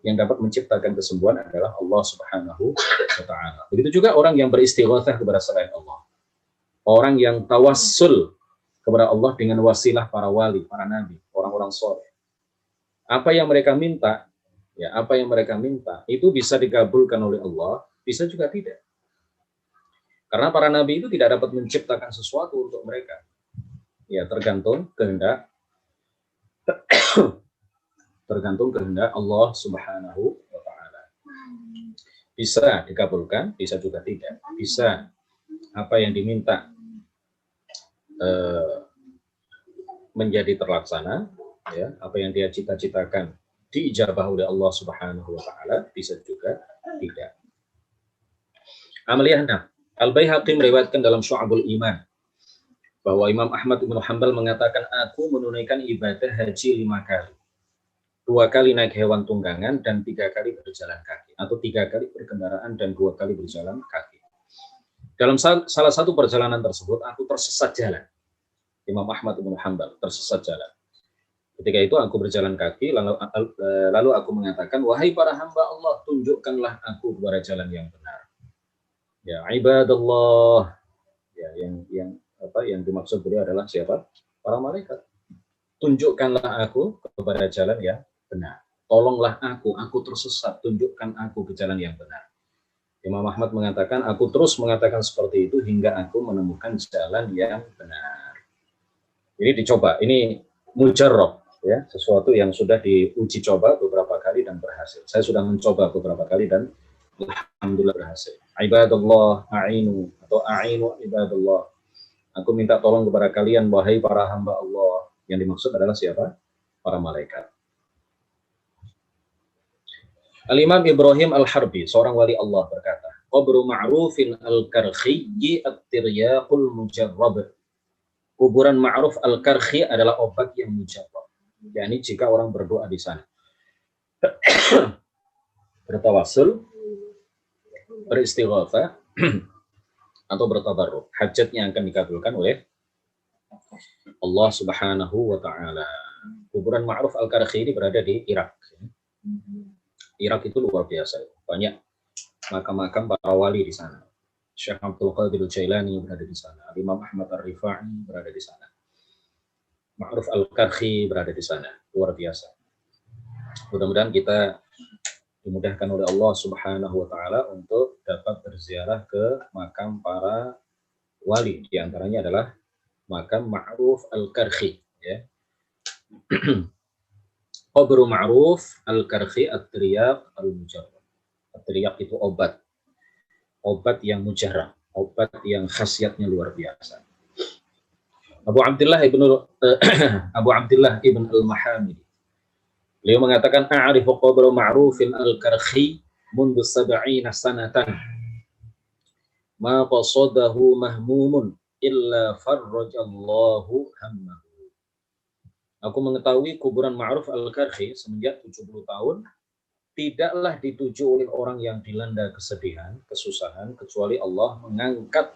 Yang dapat menciptakan kesembuhan adalah Allah Subhanahu wa Ta'ala. Begitu juga orang yang beristighatsah kepada selain Allah. Orang yang tawassul kepada Allah dengan wasilah para wali, para nabi, orang-orang soleh. Apa yang mereka minta, ya, apa yang mereka minta itu bisa dikabulkan oleh Allah, bisa juga tidak. Karena para nabi itu tidak dapat menciptakan sesuatu untuk mereka. Ya, tergantung kehendak Allah Subhanahu wa Ta'ala. Bisa dikabulkan, bisa juga tidak. Bisa apa yang diminta menjadi terlaksana, ya, apa yang dia cita-citakan diijabah oleh Allah Subhanahu wa Ta'ala, bisa juga tidak. Amaliyah 6. Al-Baihaqi meriwayatkan dalam Syu'abul Iman bahwa Imam Ahmad bin Hanbal mengatakan, aku menunaikan ibadah haji 5 kali. 2 kali naik hewan tunggangan dan 3 kali berjalan kaki, atau 3 kali berkendaraan dan 2 kali berjalan kaki. Dalam salah satu perjalanan tersebut aku tersesat jalan. Imam Ahmad bin Hanbal tersesat jalan. Ketika itu aku berjalan kaki, lalu aku mengatakan, wahai para hamba Allah, tunjukkanlah aku kepada jalan yang benar. Ya, ibadallah. Ya, yang dimaksud beliau adalah siapa? Para malaikat. Tunjukkanlah aku kepada jalan yang benar. Tolonglah aku tersesat, tunjukkan aku ke jalan yang benar. Imam Ahmad mengatakan, aku terus mengatakan seperti itu hingga aku menemukan jalan yang benar. Ini dicoba, ini mujarrab, ya, sesuatu yang sudah diuji coba beberapa kali dan berhasil. Saya sudah mencoba beberapa kali dan alhamdulillah berhasil. Ibadallah a'inu, atau a'inu ibadallah. Aku minta tolong kepada kalian, wahai para hamba Allah. Yang dimaksud adalah siapa? Para malaikat. Al-Imam Ibrahim Al-Harbi, seorang wali Allah, berkata, qabru ma'rufin al-karkhiyyi at-tiryaqul mujarrab. Kuburan Ma'ruf Al-Karkhi adalah obat yang mujarrab. yakni jika orang berdoa di sana. bertawassul, beristighatsah, atau bertabarruk. Hajatnya akan dikabulkan oleh Allah Subhanahu wa Ta'ala. Kuburan Ma'ruf Al-Karkhi ini berada di Irak. Irak itu luar biasa, banyak makam-makam para wali di sana. Syekh Abdul Qadir Jailani berada di sana, Imam Ahmad Ar-Rifai berada di sana, Ma'ruf Al-Karkhi berada di sana, luar biasa. Mudah-mudahan kita dimudahkan oleh Allah Subhanahu wa Ta'ala untuk dapat berziarah ke makam para wali. Di antaranya adalah makam Ma'ruf Al-Karkhi, ya. Qabru Ma'ruf Al-Karkhi At-Tiryaq Al-Mujarrab. At-Tiryaq itu obat yang mujarrab, obat yang khasiatnya luar biasa. Abu Abdullah ibn Al-Mahamidi, beliau mengatakan, a'rifu qabra Ma'rufin Al-Karkhi mundu 70 sanatan ma qasadahu mahmumun illa farrajallahu hammahu. Aku mengetahui kuburan Ma'ruf Al-Karkhi semenjak 70 tahun tidaklah dituju oleh orang yang dilanda kesedihan, kesusahan, kecuali Allah mengangkat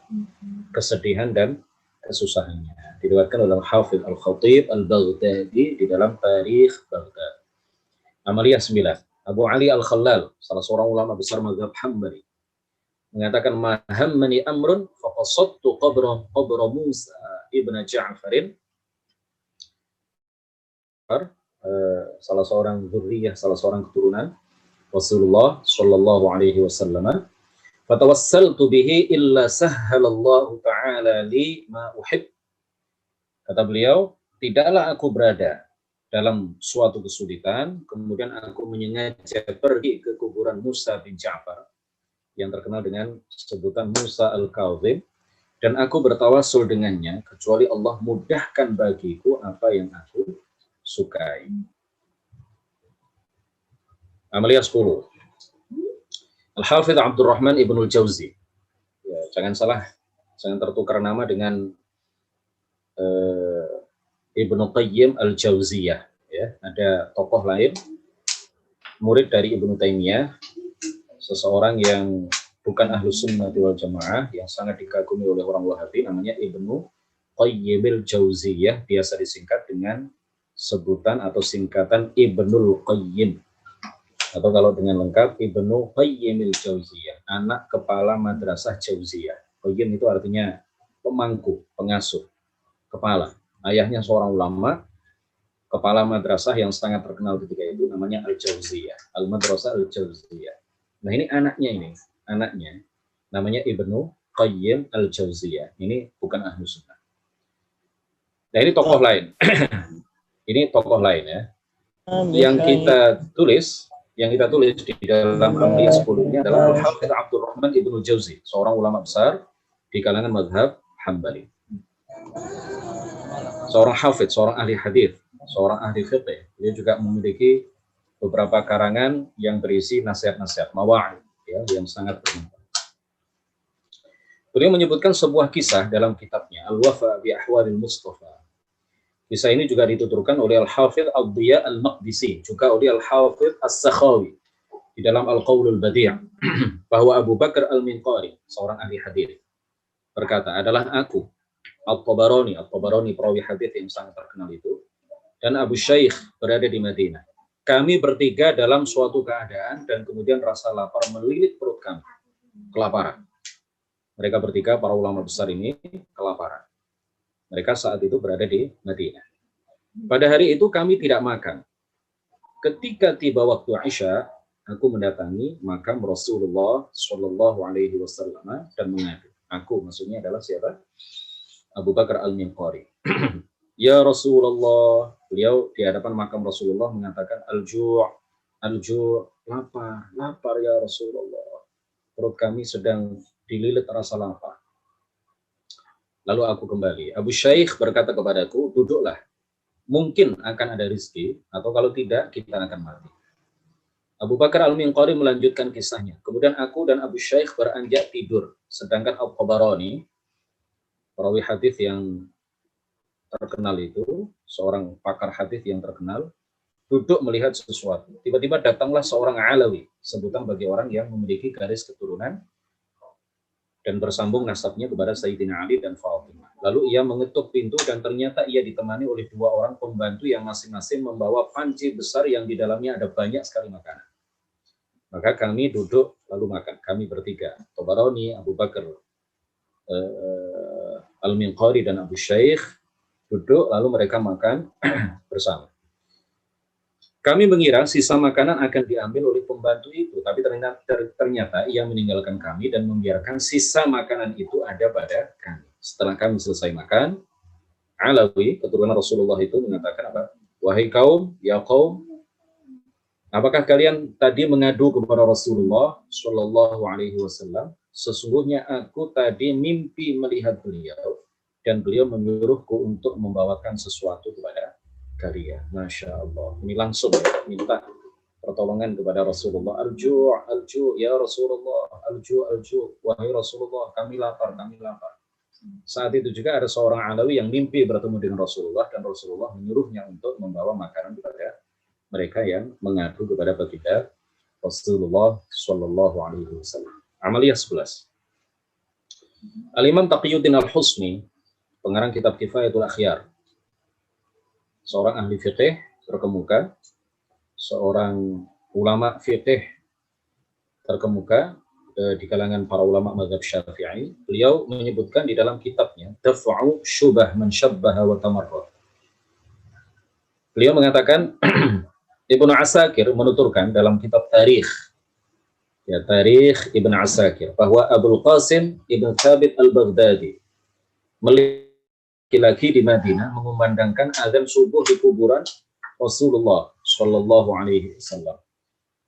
kesedihan dan kesusahannya. Diriwayatkan oleh Hafidz Al-Khatib Al-Baghdadi di dalam Tarikh Baghdad. Amaliyah 9. Abu Ali Al-Khallal, salah seorang ulama besar mazhab Hambali, mengatakan, mahammani amrun faqasadtu qabra Musa ibn Ja'farin, salah seorang dzurriyyah, salah seorang keturunan Rasulullah Shallallahu Alaihi Wasallam. Fatawassaltu bihi illa sahhalallahu ta'ala li ma uhib. Kata beliau, tidaklah aku berada dalam suatu kesulitan, kemudian aku menyengaja pergi ke kuburan Musa bin Ja'far, yang terkenal dengan sebutan Musa Al-Kazim, dan aku bertawassul dengannya, kecuali Allah mudahkan bagiku apa yang aku sukai. Amaliyah 10. Al-Hafidz Abdurrahman Ibnul Jauzi. Ya, jangan salah, jangan tertukar nama dengan Ibnu Qayyim Al-Jauziyah. Ya, ada tokoh lain, murid dari Ibnu Taimiyah, seseorang yang bukan ahlu sunnah wal jamaah, yang sangat dikagumi oleh orang Wahabi, namanya Ibnu Qayyim Al-Jauziyah, biasa disingkat dengan sebutan atau singkatan Ibnul Qayyim. Atau kalau dengan lengkap, Ibnu Qayyim Al-Jauziyah, anak kepala madrasah Jauziyah. Qayyim itu artinya pemangku, pengasuh, kepala. Ayahnya seorang ulama, kepala madrasah yang sangat terkenal ketika itu, namanya Al-Jauziyah, Al-Madrasah Al-Jauziyah. Nah, ini anaknya, namanya Ibnu Qayyim Al-Jauziyah. Ini bukan ahlu sunnah. Nah, ini tokoh lain. Ini tokoh lain, ya. Yang kita tulis di dalam Amaliyah 10 ini adalah Al-Hafidz Abdurrahman Ibnul Jauzi, seorang ulama besar di kalangan mazhab Hambali. Seorang hafidz, seorang ahli hadis, seorang ahli fiqh. Dia juga memiliki beberapa karangan yang berisi nasihat-nasihat, mawa'id, ya, yang sangat bermanfaat. Beliau menyebutkan sebuah kisah dalam kitabnya Al-Wafa bi Ahwalil Mustafa. Kisah ini juga dituturkan oleh Al-Hafidz Ad-Diya Al-Maqdisi, juga oleh Al-Hafidz As-Sakhawi di dalam Al-Qaulul Badi', bahwa Abu Bakar Al-Minqari, seorang ahli hadis, berkata, adalah aku, At-Tabarani perawi hadis yang sangat terkenal itu, dan Abu Syaikh berada di Madinah. Kami bertiga dalam suatu keadaan dan kemudian rasa lapar melilit perut kami, kelaparan. Mereka bertiga, para ulama besar ini, kelaparan. Mereka saat itu berada di Madinah. Pada hari itu kami tidak makan. Ketika tiba waktu Isya, aku mendatangi makam Rasulullah Shallallahu Alaihi Wasallam dan mengadu. Aku maksudnya adalah siapa? Abu Bakar Al-Minqari. Ya Rasulullah, beliau di hadapan makam Rasulullah mengatakan, al-ju', lapar ya Rasulullah. Perut kami sedang dililit rasa lapar. Lalu aku kembali. Abu Syaikh berkata kepadaku, duduklah. Mungkin akan ada rezeki, atau kalau tidak, kita akan mati. Abu Bakar Al-Minqari melanjutkan kisahnya. Kemudian aku dan Abu Syaikh beranjak tidur. Sedangkan At-Tabarani, perawi hadis yang terkenal itu, seorang pakar hadis yang terkenal, duduk melihat sesuatu. Tiba-tiba datanglah seorang Alawi, sebutan bagi orang yang memiliki garis keturunan dan bersambung nasabnya kepada Sayyidina Ali dan Fatimah. Lalu ia mengetuk pintu dan ternyata ia ditemani oleh 2 orang pembantu yang masing-masing membawa panci besar yang di dalamnya ada banyak sekali makanan. Maka kami duduk lalu makan. Kami bertiga, Tabarani, Abu Bakar, Al-Minqari dan Abu Syaikh duduk lalu mereka makan bersama. Kami mengira sisa makanan akan diambil oleh pembantu itu, tapi ternyata ia meninggalkan kami dan membiarkan sisa makanan itu ada pada kami. Setelah kami selesai makan, Alawi, keturunan Rasulullah itu mengatakan apa? Wahai kaum, ya kaum, apakah kalian tadi mengadu kepada Rasulullah Shallallahu Alaihi Wasallam? Sesungguhnya aku tadi mimpi melihat beliau dan beliau menyuruhku untuk membawakan sesuatu kepada kalian. Masya Allah. Ini langsung minta pertolongan kepada Rasulullah. Alju, ya Rasulullah. Alju. Wahai Rasulullah, kami lapar. Saat itu juga ada seorang Alawi yang mimpi bertemu dengan Rasulullah dan Rasulullah menyuruhnya untuk membawa makanan kepada mereka yang mengadu kepada baginda Rasulullah Shallallahu Alaihi Wasallam. Amaliyah 11. Al-Imam Taqiyuddin Al-Husni, pengarang kitab Kifayatul Akhyar, seorang ahli fiqih terkemuka, seorang ulama fiqih terkemuka di kalangan para ulama mazhab Syafi'i. Beliau menyebutkan di dalam kitabnya Daf'u Syubah Man Syabbaha wa Tamarrad. Beliau mengatakan Ibnu Asakir menuturkan dalam kitab Tarikh, ya Tarikh Ibnu Asakir, bahwa Abul Qasim Ibn Thabit Al-Baghdadi laki-laki di Madinah mengumandangkan azan subuh di kuburan Rasulullah Shallallahu Alaihi Wasallam.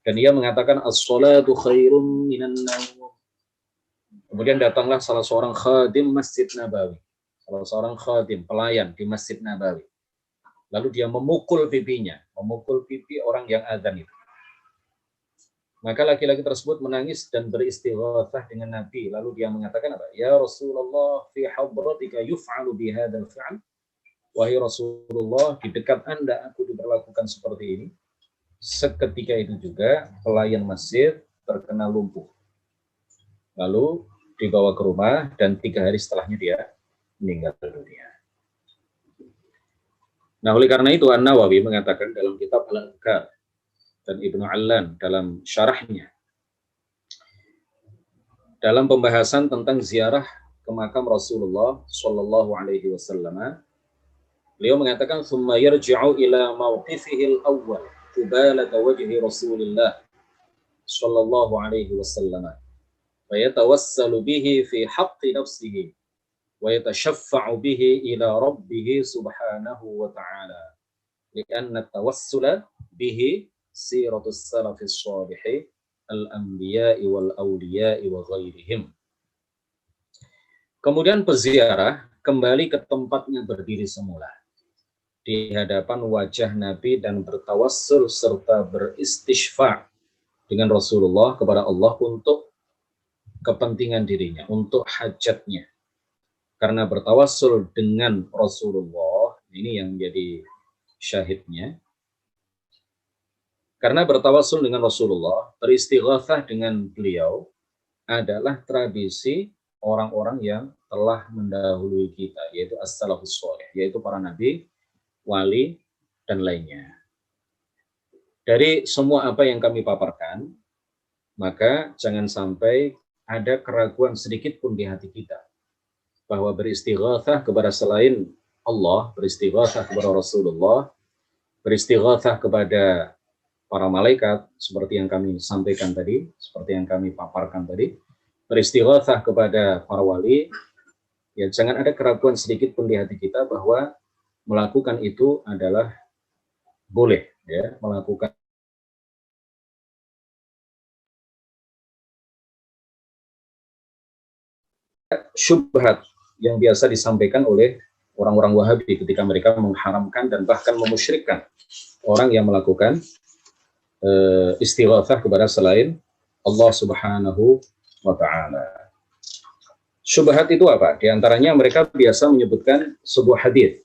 Dan ia mengatakan as-salatu khairun minan naum. Kemudian datanglah salah seorang khadim Masjid Nabawi, salah seorang khadim pelayan di Masjid Nabawi. Lalu dia memukul pipinya, memukul pipi orang yang azan itu. Maka laki-laki tersebut menangis dan beristighatsah dengan Nabi. Lalu dia mengatakan apa? Ya Rasulullah, fi hadratika yuf'alu bihadzal fi'l. Wahai Rasulullah, di dekat Anda aku diperlakukan seperti ini. Seketika itu juga pelayan masjid terkena lumpuh. Lalu dibawa ke rumah dan 3 hari setelahnya dia meninggal dunia. Nah, oleh karena itu An-Nawawi mengatakan dalam kitab Al-Adhkar dan Ibnu Allan dalam syarahnya dalam pembahasan tentang ziarah ke makam Rasulullah Shallallahu Alaihi Wasallam, beliau mengatakan thumma yarji'u ila mawqifihi al-awwal qubalata wajhi Rasulillah Shallallahu Alaihi Wasallam wa yatawassalu bihi fi haqqi nafsihi wa yatashaffa'u bihi ila rabbih subhanahu wa ta'ala li'anna at-tawassula bihi siratus salafis shalihin al-anbiya'i wal awliya'i wa ghairihim. Kemudian peziarah kembali ke tempatnya berdiri semula di hadapan wajah Nabi dan bertawassul serta beristishfa' dengan Rasulullah kepada Allah untuk kepentingan dirinya, untuk hajatnya. Karena bertawassul dengan Rasulullah, ini yang jadi syahidnya. Karena bertawassul dengan Rasulullah, beristighatsah dengan beliau adalah tradisi orang-orang yang telah mendahului kita, yaitu as-salafus shalih, yaitu para nabi, wali, dan lainnya. Dari semua apa yang kami paparkan, maka jangan sampai ada keraguan sedikit pun di hati kita bahwa beristighatsah kepada selain Allah, beristighatsah kepada Rasulullah, beristighatsah kepada para malaikat, seperti yang kami sampaikan tadi, seperti yang kami paparkan tadi, beristighatsah kepada para wali, ya jangan ada keraguan sedikit pun di hati kita bahwa melakukan itu adalah boleh, ya, melakukan syubhat yang biasa disampaikan oleh orang-orang Wahabi ketika mereka mengharamkan dan bahkan memusyrikkan orang yang melakukan istighatsah kepada selain Allah Subhanahu wa ta'ala. Syubhat itu apa? Di antaranya mereka biasa menyebutkan sebuah hadis.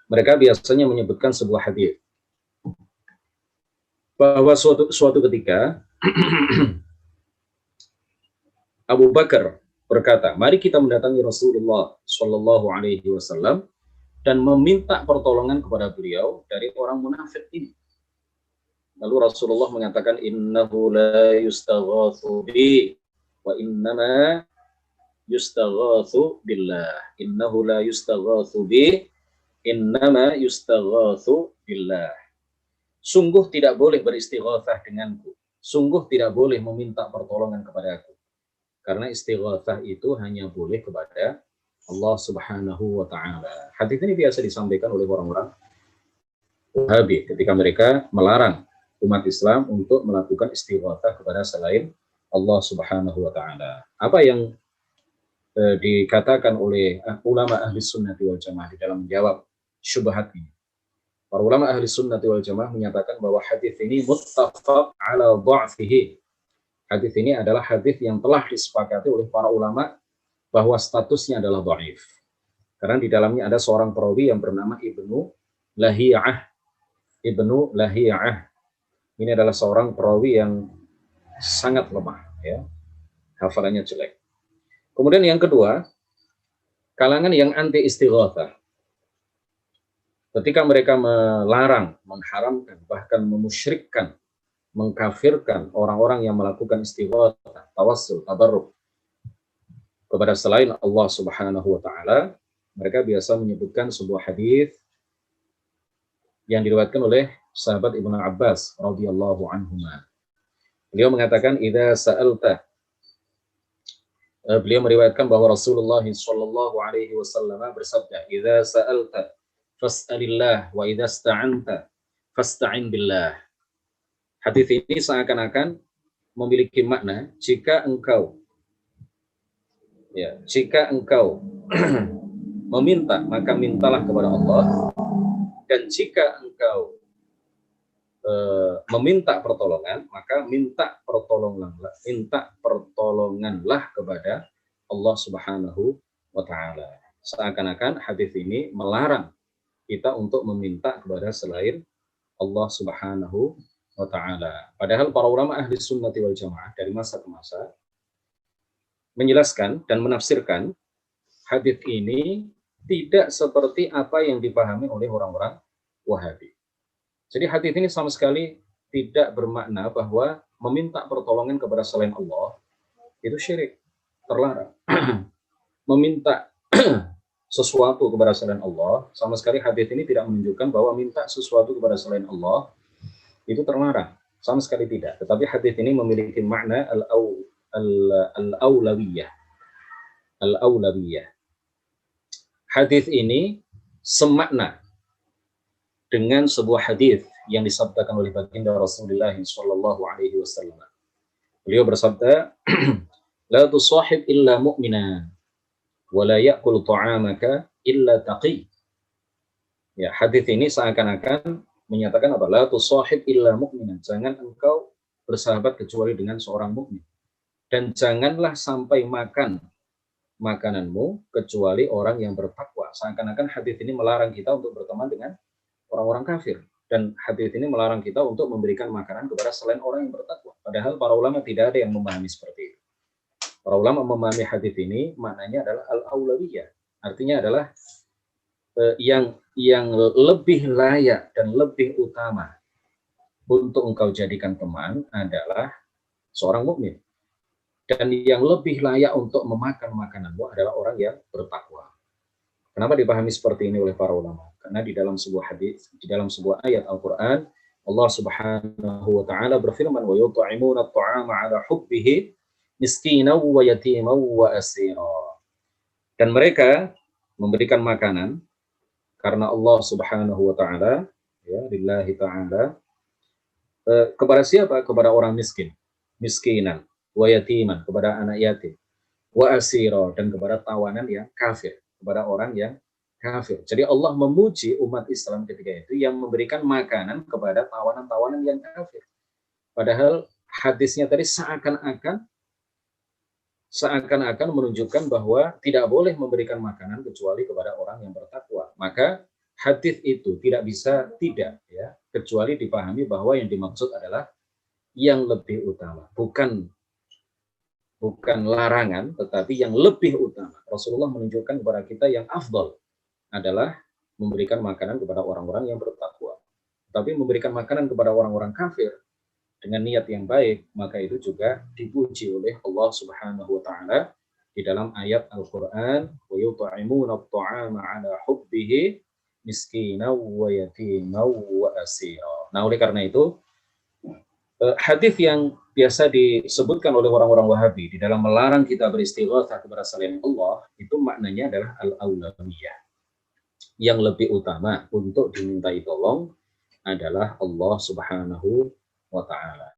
mereka biasanya menyebutkan sebuah hadis bahwa suatu ketika Abu Bakar berkata, mari kita mendatangi Rasulullah Shallallahu Alaihi Wasallam dan meminta pertolongan kepada beliau dari orang munafik ini. Lalu Rasulullah mengatakan, innahu la yustaghatsu bi wa innama yustaghatsu billah. Innahu la yustaghatsu bi, innama yustaghatsu billah. Sungguh tidak boleh beristighatsah denganku. Sungguh tidak boleh meminta pertolongan kepadaku. Karena istighatsah itu hanya boleh kepada Allah Subhanahu wa taala. Hadis ini biasa disampaikan oleh orang-orang Wahabi ketika mereka melarang umat Islam untuk melakukan istighatsah kepada selain Allah Subhanahu wa taala. Apa yang dikatakan oleh ulama ahli sunnati wal jamaah di dalam menjawab syubhat ini? Para ulama ahli sunnati wal jamaah menyatakan bahwa hadis ini muttafaq ala dha'fihi. Hadis ini adalah hadis yang telah disepakati oleh para ulama bahwa statusnya adalah dhaif. Karena di dalamnya ada seorang perawi yang bernama Ibnu Lahiyah. Ibnu Lahiyah. Ini adalah seorang perawi yang sangat lemah, ya. Hafalannya jelek. Kemudian yang kedua, kalangan yang anti istighatsah. Ketika mereka melarang, mengharamkan, bahkan memusyrikkan, mengkafirkan orang-orang yang melakukan istighatsah, tawassul, tabarruk kepada selain Allah Subhanahu wa taala, mereka biasa menyebutkan sebuah hadis yang diriwayatkan oleh sahabat Ibnu Abbas radhiyallahu anhuma. Beliau mengatakan, idza sa'alta, beliau meriwayatkan bahwa Rasulullah sallallahu alaihi wasallam bersabda, idza sa'alta fas'alillah wa idza ista'anta fasta'in billah. Hadis ini seakan-akan memiliki makna jika engkau meminta, maka mintalah kepada Allah, dan jika engkau meminta pertolongan, maka minta pertolonganlah kepada Allah Subhanahu wa taala. Seakan-akan hadis ini melarang kita untuk meminta kepada selain Allah Subhanahu wa taala. Padahal para ulama ahli sunnati wal jamaah dari masa ke masa menjelaskan dan menafsirkan hadis ini tidak seperti apa yang dipahami oleh orang-orang Wahabi. Jadi hadis ini sama sekali tidak bermakna bahwa meminta pertolongan kepada selain Allah itu syirik, terlarang. Meminta sesuatu kepada selain Allah, sama sekali hadis ini tidak menunjukkan bahwa minta sesuatu kepada selain Allah itu terlarang, sama sekali tidak. Tetapi hadis ini memiliki makna al-aulawiyah. Al-aulawiyah. Hadis ini semakna dengan sebuah hadis yang disabdakan oleh baginda Rasulullah sallallahu alaihi wasallam. Beliau bersabda, la tusahib illa mu'mina wa la ya'kul ta'amaka illa taqi. Ya, hadis ini seakan-akan menyatakan apa? La tusahib illa mu'mina. Jangan engkau bersahabat kecuali dengan seorang mukmin. Dan janganlah sampai makan makananmu kecuali orang yang bertakwa. Seakan-akan hadis ini melarang kita untuk berteman dengan orang-orang kafir, dan hadis ini melarang kita untuk memberikan makanan kepada selain orang yang bertakwa. Padahal para ulama tidak ada yang memahami seperti itu. Para ulama memahami hadis ini maknanya adalah al-aulawiyah, artinya adalah yang lebih layak dan lebih utama untuk engkau jadikan teman adalah seorang mukmin, dan yang lebih layak untuk memakan makananmu adalah orang yang bertakwa. Kenapa dipahami seperti ini oleh para ulama? Karena di dalam sebuah hadis, di dalam sebuah ayat Al-Quran, Allah Subhanahu wa taala berfirman, wa yut'imuna at-ta'ama 'ala hubbihi miskinan wa yatiman wa asira. Dan mereka memberikan makanan karena Allah Subhanahu wa taala, ya, lillahi taala, kepada siapa? Kepada orang miskin, miskinan, wa yatiman, kepada anak yatim, wa asira, dan kepada tawanan yang kafir, kepada orang yang kafir. Jadi Allah memuji umat Islam ketika itu yang memberikan makanan kepada tawanan-tawanan yang kafir. Padahal hadisnya tadi seakan-akan menunjukkan bahwa tidak boleh memberikan makanan kecuali kepada orang yang bertakwa. Maka hadis itu tidak bisa tidak ya, kecuali dipahami bahwa yang dimaksud adalah yang lebih utama, bukan larangan, tetapi yang lebih utama. Rasulullah menunjukkan kepada kita yang afdal adalah memberikan makanan kepada orang-orang yang bertakwa. Tapi memberikan makanan kepada orang-orang kafir dengan niat yang baik, maka itu juga dipuji oleh Allah Subhanahu wa taala di dalam ayat Al-Qur'an, wa yut'imuna at-ta'ama 'ala hubbihi miskinan wa yatiman wa asira. Nah, oleh karena itu hadis yang biasa disebutkan oleh orang-orang Wahabi di dalam melarang kita beristighatsah kepada selain Allah, itu maknanya adalah al-aulawiyah. Yang lebih utama untuk dimintai tolong adalah Allah Subhanahu wa taala.